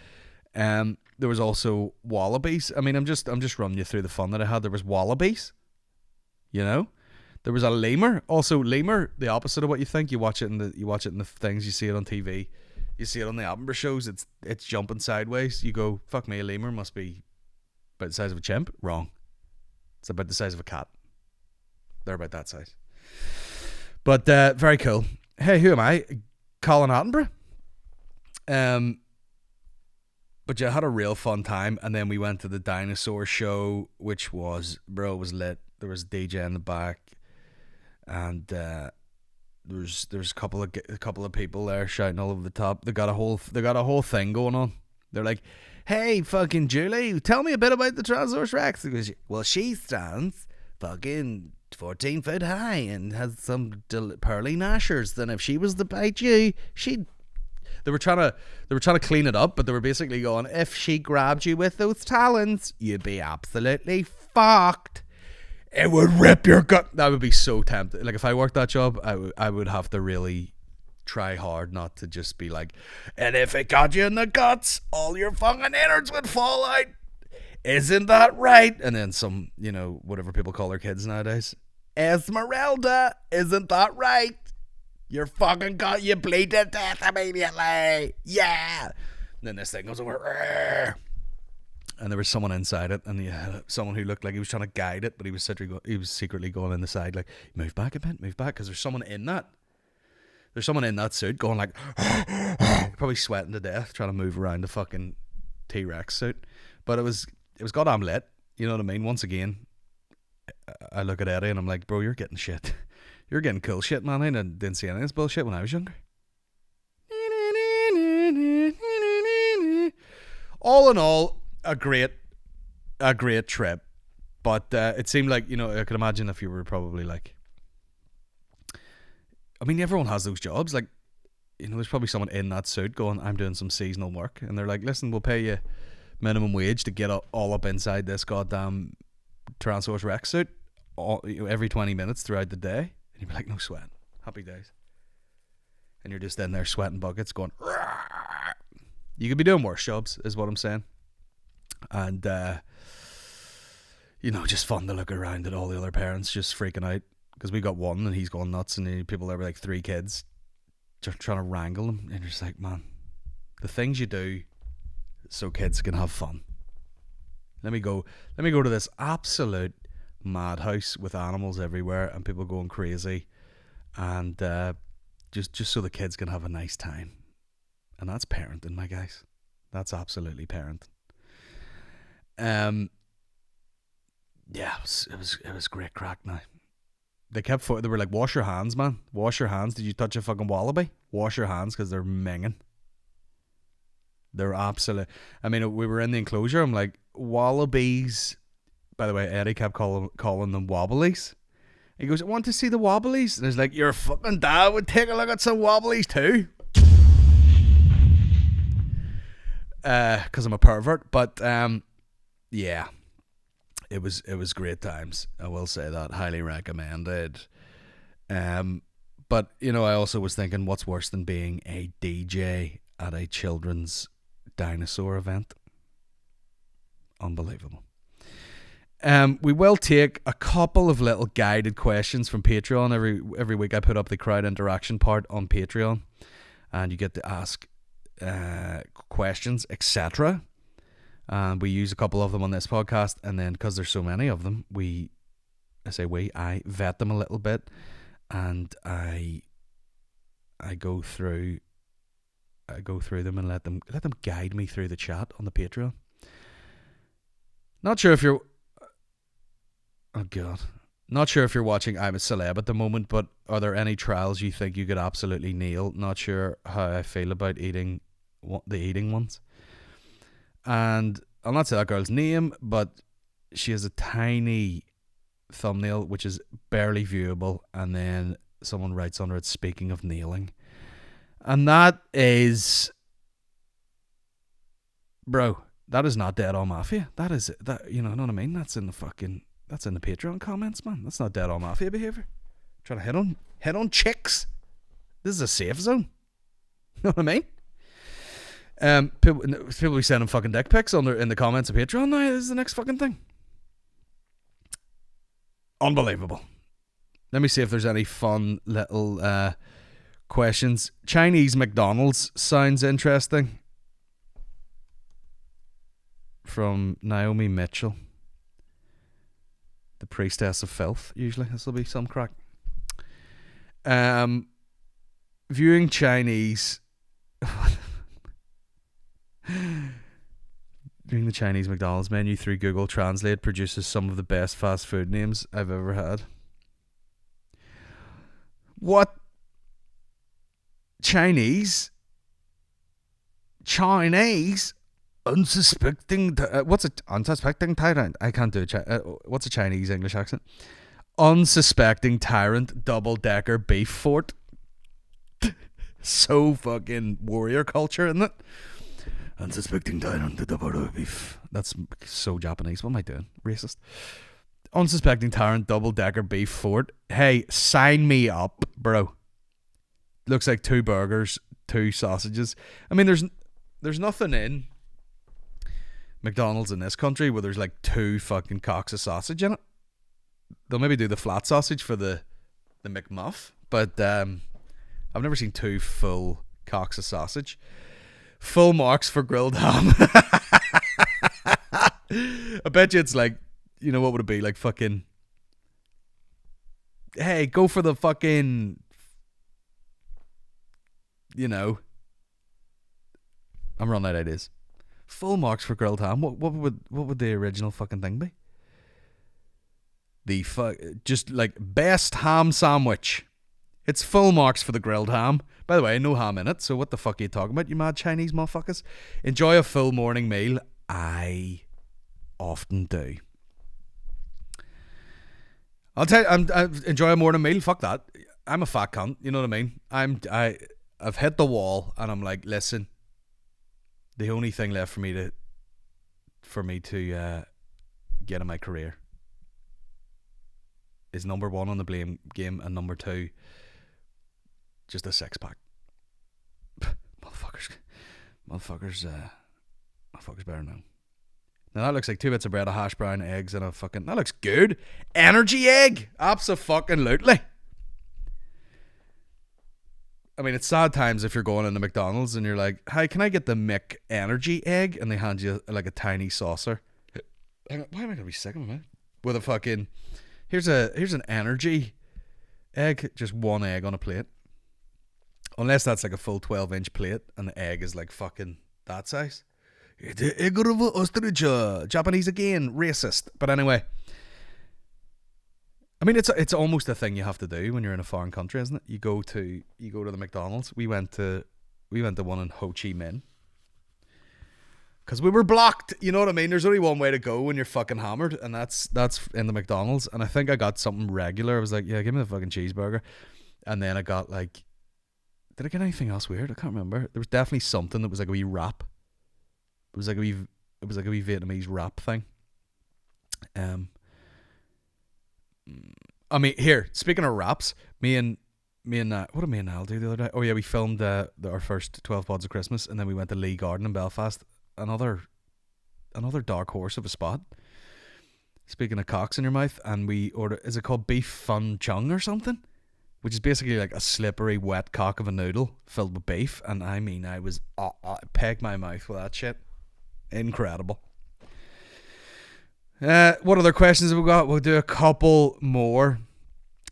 A: There was also wallabies. I mean, I'm just running you through the fun that I had. There was wallabies. You know, there was a lemur. Also, lemur, the opposite of what you think. You watch it in the things. You see it on TV. You see it on the Attenborough shows. It's jumping sideways. You go, fuck me, a lemur must be about the size of a chimp. Wrong. It's about the size of a cat. They're about that size. But very cool. Hey, who am I? Colin Attenborough. But yeah, I had a real fun time, and then we went to the dinosaur show, which was lit. There was a DJ in the back, and there was a couple of people there shouting all over the top. They got a whole thing going on. They're like, "Hey, fucking Julie, tell me a bit about the Tyrannosaurus Rex." Because, well, she stands fucking 14 foot high and has some pearly gnashers. Then if she was to bite you, she'd. They were trying to clean it up, but they were basically going, if she grabbed you with those talons, you'd be absolutely fucked. It would rip your gut. That would be so tempting. Like, if I worked that job, I would have to really try hard not to just be like, and if it got you in the guts, all your fucking innards would fall out. Isn't that right? And then some, whatever people call their kids nowadays. Esmeralda, isn't that right? You're fucking got you bleed to death immediately. Yeah. And then this thing goes over. Rrr. And there was someone inside it, and he had someone who looked like he was trying to guide it, but he was secretly going in the side, like, move back a bit, because there's someone in that. There's someone in that suit going like, probably sweating to death, trying to move around the fucking T-Rex suit. But it was goddamn lit. You know what I mean? Once again, I look at Eddie and I'm like, bro, you're getting shit. You're getting cool shit, man. I didn't see any of this bullshit when I was younger. All in all, a great trip. But it seemed like, I could imagine if you were probably like, I mean, everyone has those jobs. Like, there's probably someone in that suit going, I'm doing some seasonal work. And they're like, listen, we'll pay you minimum wage to get all up inside this goddamn Tyrannosaurus Rex suit every 20 minutes throughout the day. And you'd be like, no sweat. Happy days. And you're just in there sweating buckets going, Rah! You could be doing worse jobs, is what I'm saying. And, just fun to look around at all the other parents just freaking out. Because we got one and he's going nuts, and people there were like 3 kids just trying to wrangle them. And you're just like, man, the things you do so kids can have fun. Let me go to this absolute madhouse with animals everywhere and people going crazy, and just so the kids can have a nice time. And that's parenting, my guys. That's absolutely parenting. Yeah, it was great crack. Now they were like, wash your hands, man, wash your hands. Did you touch a fucking wallaby? Wash your hands, because they're minging. They're absolute. I mean, we were in the enclosure. I'm like, wallabies. By the way, Eddie kept calling them wobblies. He goes, I want to see the wobblies. And he's like, your fucking dad would take a look at some wobblies too. Because I'm a pervert. But yeah, it was great times. I will say that. Highly recommended. But, I also was thinking, what's worse than being a DJ at a children's dinosaur event? Unbelievable. We will take a couple of little guided questions from Patreon. Every week I put up the crowd interaction part on Patreon, and you get to ask questions, etc. And we use a couple of them on this podcast, and then because there's so many of them, I vet them a little bit, and I go through them and let them guide me through the chat on the Patreon. Not sure if you're watching I'm a Celeb at the moment, but are there any trials you think you could absolutely nail? Not sure how I feel about the eating ones. And I'll not say that girl's name, but she has a tiny thumbnail which is barely viewable, and then someone writes under it, speaking of nailing. And that is, bro, that is not Dead On Mafia. That is, you know what I mean? That's in the Patreon comments, man. That's not Dead On Mafia behavior. Trying to hit on chicks. This is a safe zone. You know what I People be sending fucking dick pics in the comments of Patreon now is the next fucking thing. Unbelievable. Let me see if there's any fun little questions. Chinese McDonald's sounds interesting. From Naomi Mitchell. The priestess of filth, usually. This will be some crack. Viewing Chinese... Viewing the Chinese McDonald's menu through Google Translate produces some of the best fast food names I've ever had. What? Chinese? Unsuspecting... what's it? Unsuspecting tyrant? I can't do it. What's a Chinese English accent? Unsuspecting tyrant double-decker beef fort. So fucking warrior culture, isn't it? Unsuspecting tyrant double-decker beef. That's so Japanese. What am I doing? Racist. Unsuspecting tyrant double-decker beef fort. Hey, sign me up, bro. Looks like 2 burgers, 2 sausages. I mean, there's nothing in McDonald's in this country where there's like 2 fucking cocks of sausage in it. They'll maybe do the flat sausage for the McMuff, but I've never seen 2 full cocks of sausage. Full marks for grilled ham. I bet you it's like, you know, what would it be? Like fucking, hey, go for the fucking, you know, I'm running out of ideas. Full marks for grilled ham. What would the original fucking thing be? Just like best ham sandwich. It's full marks for the grilled ham. By the way, no ham in it, so what the fuck are you talking about, you mad Chinese motherfuckers? Enjoy a full morning meal. I often do. I'll tell you, I enjoy a morning meal. Fuck that. I'm a fat cunt. You know what I mean? I've hit the wall, and I'm like, listen. The only thing left for me to get in my career is number 1 on the blame game, and number 2, just a 6-pack. Motherfuckers better know. Now that looks like 2 bits of bread, a hash brown, eggs, and a fucking... That looks good. Energy egg. Abso-fucking-lutely. I mean, it's sad times if you're going into McDonald's and you're like, hi, can I get the McEnergy egg? And they hand you like a tiny saucer. Why am I going to be sick of a minute? With a fucking... Here's an energy egg. Just 1 egg on a plate. Unless that's like a full 12-inch plate and the egg is like fucking that size. The egg of ostrich. Japanese again. Racist. But anyway. I mean, it's almost a thing you have to do when you're in a foreign country, isn't it? You go to the McDonald's. We went to one in Ho Chi Minh because we were blocked. You know what I mean? There's only one way to go when you're fucking hammered, and that's in the McDonald's. And I think I got something regular. I was like, yeah, give me the fucking cheeseburger. And then I got like, did I get anything else weird? I can't remember. There was definitely something that was like a wee wrap. It was like a wee Vietnamese wrap thing. I mean, here, speaking of raps, me and what did me and Al do the other day? Oh yeah, we filmed our first 12 Pods of Christmas, and then we went to Lee Garden in Belfast. Another dark horse of a spot. Speaking of cocks in your mouth, and we ordered, is it called beef fun chung or something? Which is basically like a slippery wet cock of a noodle filled with beef, and I mean, I was pegged my mouth with that shit. Incredible. What other questions have we got? We'll do a couple more.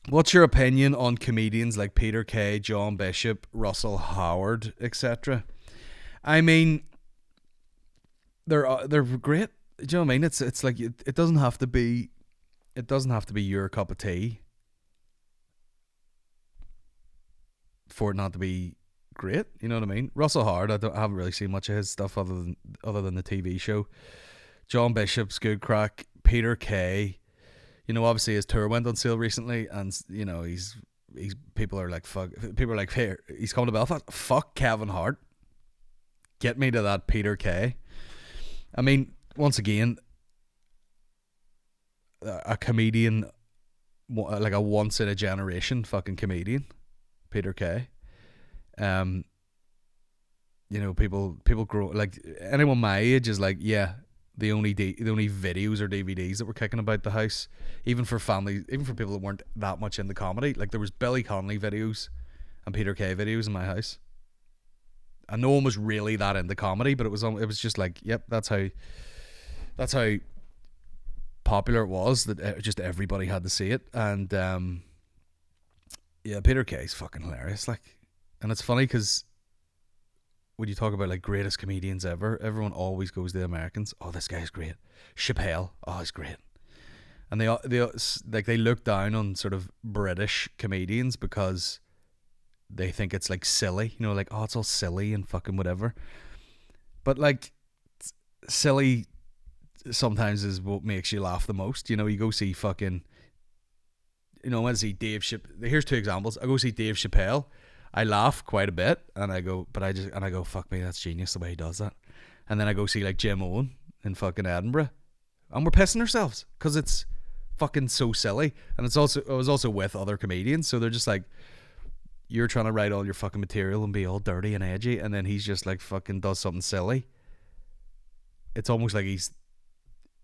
A: What's your opinion on comedians like Peter Kay, John Bishop, Russell Howard, etc.? I mean, they're great. Do you know what I mean? It's like it doesn't have to be your cup of tea for it not to be great. You know what I mean? Russell Howard, I haven't really seen much of his stuff other than the TV show. John Bishop's good crack. Peter Kay, you know, obviously his tour went on sale recently, and you know he's people are like, fuck. People are like, here, he's coming to Belfast. Fuck Kevin Hart. Get me to that Peter Kay. I mean, once again, a comedian, like a once in a generation fucking comedian, Peter Kay. You you know, people grow, like anyone my age is like, yeah, the only videos or DVDs that were kicking about the house, even for families, even for people that weren't that much into comedy. Like there was Billy Connolly videos and Peter Kay videos in my house, and no one was really that into comedy, but it was just like, yep, that's how popular it was, that just everybody had to see it. And yeah, Peter Kay's fucking hilarious, like, and it's funny because when you talk about like greatest comedians ever, everyone always goes to the Americans. Oh, this guy's great. Chappelle, oh, he's great. And they look down on sort of British comedians because they think it's like silly, you know, like, oh, it's all silly and fucking whatever. But like, silly sometimes is what makes you laugh the most. You know, you go see fucking, you know, I went to see Dave Chappelle. Here's two examples. I go see Dave Chappelle. I laugh quite a bit, and I go, fuck me, that's genius the way he does that. And then I go see like Jim Owen in fucking Edinburgh, and we're pissing ourselves because it's fucking so silly. And I was also with other comedians, so they're just like, you're trying to write all your fucking material and be all dirty and edgy, and then he's just like fucking does something silly. It's almost like he's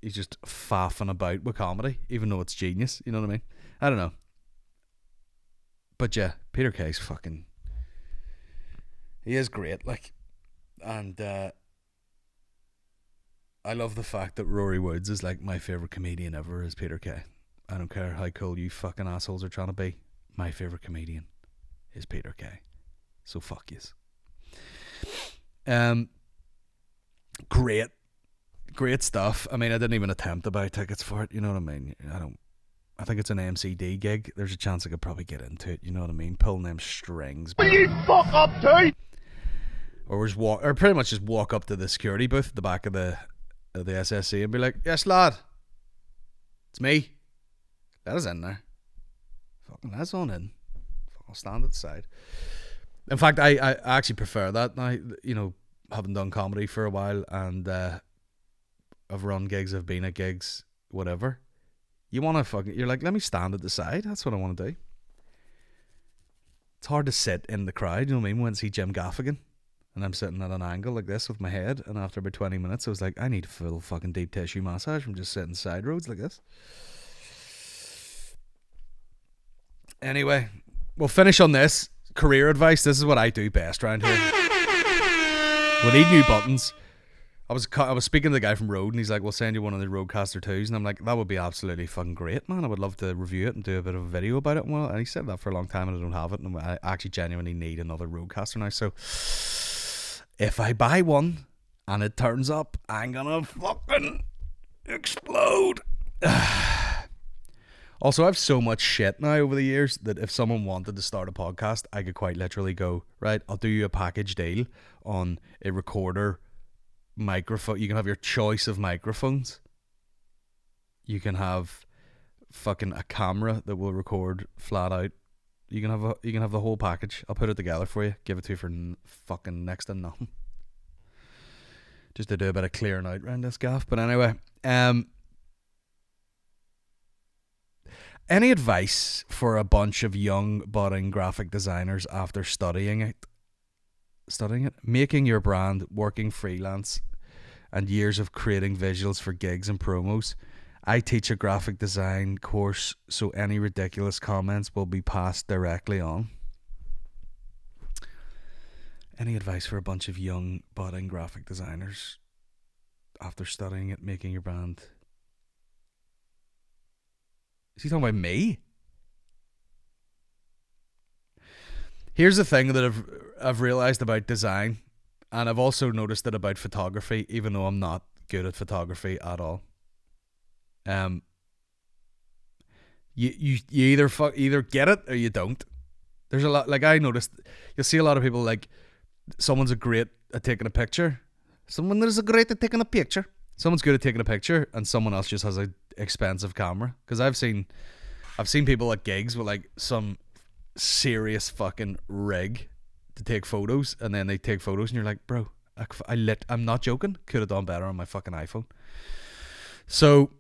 A: just faffing about with comedy, even though it's genius. You know what I mean? I don't know. But yeah, Peter Kay's fucking, he is great, like, and I love the fact that Rory Woods is like my favourite comedian ever is Peter Kay. I don't care how cool you fucking assholes are trying to be. My favourite comedian is Peter Kay. So fuck yous. Great stuff. I mean, I didn't even attempt to buy tickets for it, you know what I mean? I think it's an MCD gig. There's a chance I could probably get into it, you know what I mean? Pulling them strings.
F: Will you fuck up, T?
A: Or pretty much just walk up to the security booth at the back of the SSC and be like, yes, lad, it's me. Let us in there. Fucking let us on in. I'll stand at the side. In fact, I actually prefer that now, you know, having done comedy for a while, and I've run gigs, I've been at gigs, whatever. You want to you're like, let me stand at the side. That's what I want to do. It's hard to sit in the crowd, you know what I mean? When I see Jim Gaffigan and I'm sitting at an angle like this with my head, and after about 20 minutes I was like, I need full fucking deep tissue massage from just sitting side roads like this. Anyway, we'll finish on this. Career advice. This is what I do best around here. We need new buttons. I was speaking to the guy from Rode, and he's like, we'll send you one of the Rodecaster 2s. And I'm like, that would be absolutely fucking great, man. I would love to review it and do a bit of a video about it. And he said that for a long time, and I don't have it. And I actually genuinely need another Rodecaster now. So if I buy one and it turns up, I'm gonna fucking explode. Also, I have so much shit now over the years that if someone wanted to start a podcast, I could quite literally go, right, I'll do you a package deal on a recorder, microphone. You can have your choice of microphones. You can have fucking a camera that will record flat out. You can have the whole package. I'll put it together for you. Give it to you for fucking next to nothing. Just to do a bit of clearing out around this gaff. But anyway, any advice for a bunch of young budding graphic designers after studying it, making your brand, working freelance, and years of creating visuals for gigs and promos? I teach a graphic design course, so any ridiculous comments will be passed directly on. Any advice for a bunch of young budding graphic designers after studying it, making your brand? Is he talking about me? Here's the thing that I've realized about design, and I've also noticed it about photography, even though I'm not good at photography at all. You either get it or you don't. There's a lot, like I noticed, you'll see a lot of people like, someone's great at taking a picture. Someone that is great at taking a picture. Someone's good at taking a picture, and someone else just has an expensive camera. Because I've seen people at gigs with like some serious fucking rig to take photos, and then they take photos, and you're like, bro, I'm not joking. Could have done better on my fucking iPhone. So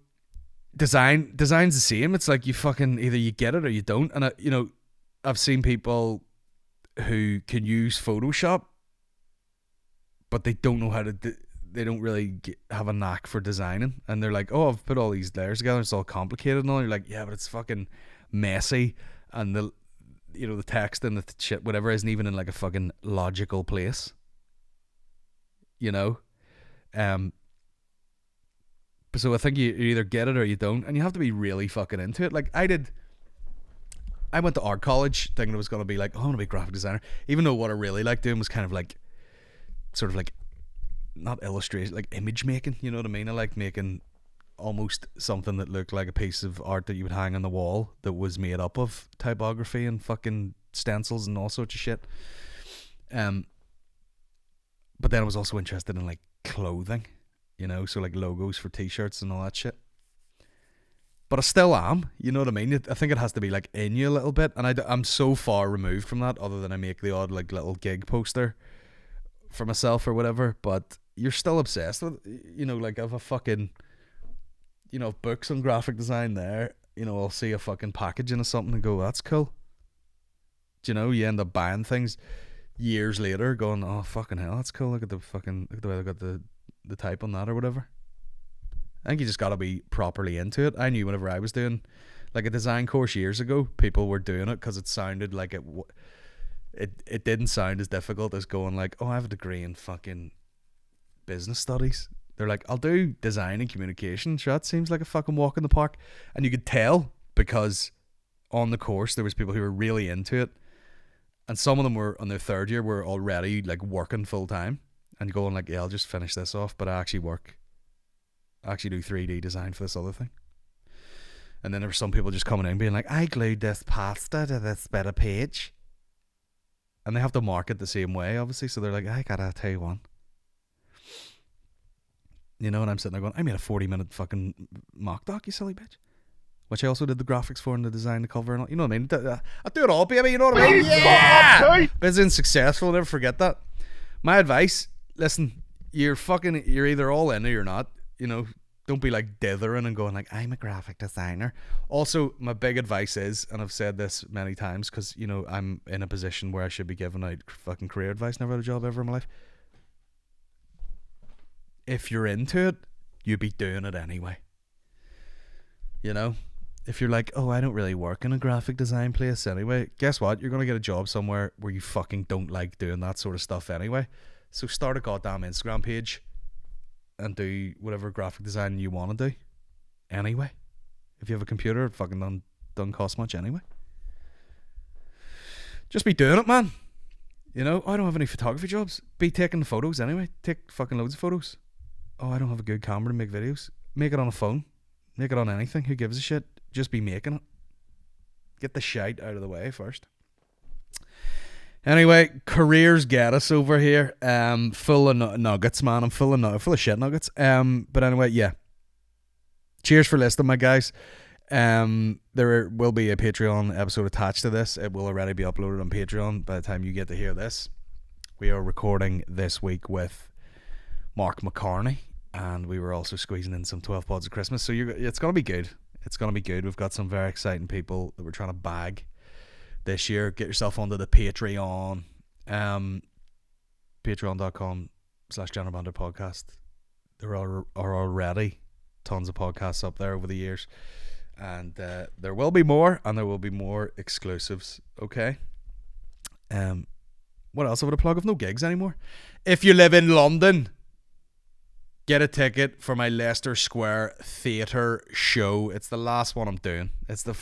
A: design's the same. It's like you fucking either you get it or you don't. And I've seen people who can use Photoshop but they don't know how to. They don't really have a knack for designing, and they're like, "Oh, I've put all these layers together. It's all complicated and all." You're like, "Yeah, but it's fucking messy, and the text and the shit, whatever, isn't even in like a fucking logical place." So I think you either get it or you don't, and you have to be really fucking into it. Like I did. I went to art college thinking it was going to be like, oh, I want to be a graphic designer, even though what I really liked doing was kind of like, sort of like, not illustration, like image making. You know what I mean? I like making almost something that looked like a piece of art that you would hang on the wall that was made up of typography and fucking stencils and all sorts of shit. But then I was also interested in like clothing, so like logos for t-shirts and all that shit. But I still am, you know what I mean? I think it has to be like in you a little bit, and I'm so far removed from that, other than I make the odd like little gig poster for myself or whatever. But you're still obsessed with, like I have a fucking, books on graphic design there. I'll see a fucking packaging of something and go, that's cool. You end up buying things years later, going, oh fucking hell, that's cool. Look at the way they got the type on that or whatever. I think you just got to be properly into it. I knew whenever I was doing like a design course years ago, people were doing it because it sounded like it didn't sound as difficult as going like, oh, I have a degree in fucking business studies. They're like, I'll do design and communication. Sure, that seems like a fucking walk in the park. And you could tell because on the course there was people who were really into it, and some of them were on their third year were already like working full time and going like, yeah, I'll just finish this off, but I actually do 3D design for this other thing. And then there were some people just coming in being like, I glued this pasta to this bit of page. And they have to market the same way, obviously. So they're like, I gotta tell you one. And I'm sitting there going, I made a 40-minute fucking mock doc, you silly bitch. Which I also did the graphics for and the design, the cover and all. You know what I mean? I do it all, baby. You know what I mean? Yeah! Business successful. Never forget that. My advice, listen, you're either all in or you're not. Don't be like dithering and going like, I'm a graphic designer. Also, my big advice is, and I've said this many times because, I'm in a position where I should be giving out fucking career advice. Never had a job ever in my life. If you're into it, you'd be doing it anyway. If you're like, oh, I don't really work in a graphic design place anyway, guess what? You're going to get a job somewhere where you fucking don't like doing that sort of stuff anyway. So start a goddamn Instagram page and do whatever graphic design you want to do anyway. If you have a computer, it fucking doesn't cost much anyway. Just be doing it, man. I don't have any photography jobs. Be taking photos anyway. Take fucking loads of photos. Oh, I don't have a good camera to make videos. Make it on a phone. Make it on anything. Who gives a shit? Just be making it. Get the shite out of the way first. Anyway, careers get us over here. Full of nuggets, man. I'm full of shit nuggets. But anyway, yeah. Cheers for listening, my guys. There will be a Patreon episode attached to this. It will already be uploaded on Patreon by the time you get to hear this. We are recording this week with Mark McCartney, and we were also squeezing in some 12 pods of Christmas. So it's going to be good. It's going to be good. We've got some very exciting people that we're trying to bag this year. Get yourself onto the Patreon. Patreon.com/General Banter Podcast. There are already tons of podcasts up there over the years. And there will be more, and there will be more exclusives. Okay. What else would I plug? I've no gigs anymore. If you live in London, get a ticket for my Leicester Square Theatre show. It's the last one I'm doing. It's the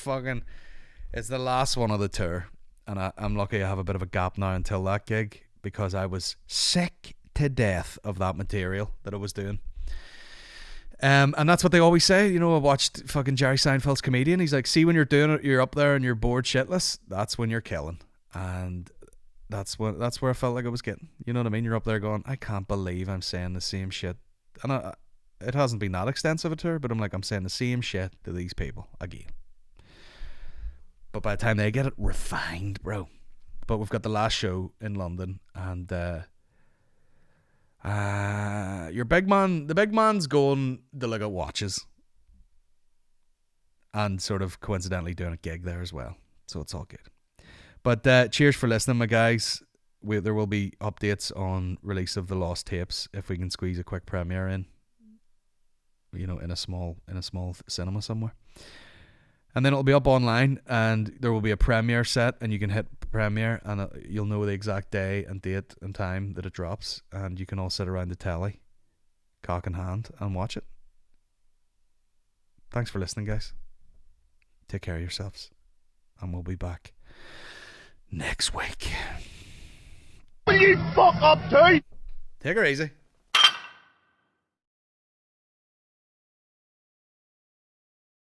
A: last one of the tour. And I'm lucky I have a bit of a gap now until that gig, because I was sick to death of that material that I was doing. And that's what they always say. I watched fucking Jerry Seinfeld's Comedian. He's like, see, when you're doing it, you're up there and you're bored shitless. That's when you're killing. And that's where I felt like I was getting. You know what I mean? You're up there going, I can't believe I'm saying the same shit. And it hasn't been that extensive a tour, but I'm saying the same shit to these people again. But by the time they get it, refined, bro. But we've got the last show in London, and the big man's going to look at watches, and sort of coincidentally doing a gig there as well. So it's all good. But cheers for listening, my guys. there will be updates on release of the lost tapes if we can squeeze a quick premiere in. In a small cinema somewhere. And then it'll be up online, and there will be a premiere set, and you can hit premiere, and you'll know the exact day and date and time that it drops, and you can all sit around the telly, cock in hand, and watch it. Thanks for listening, guys. Take care of yourselves, and we'll be back next week.
F: Will you fuck up too?
A: Take her easy.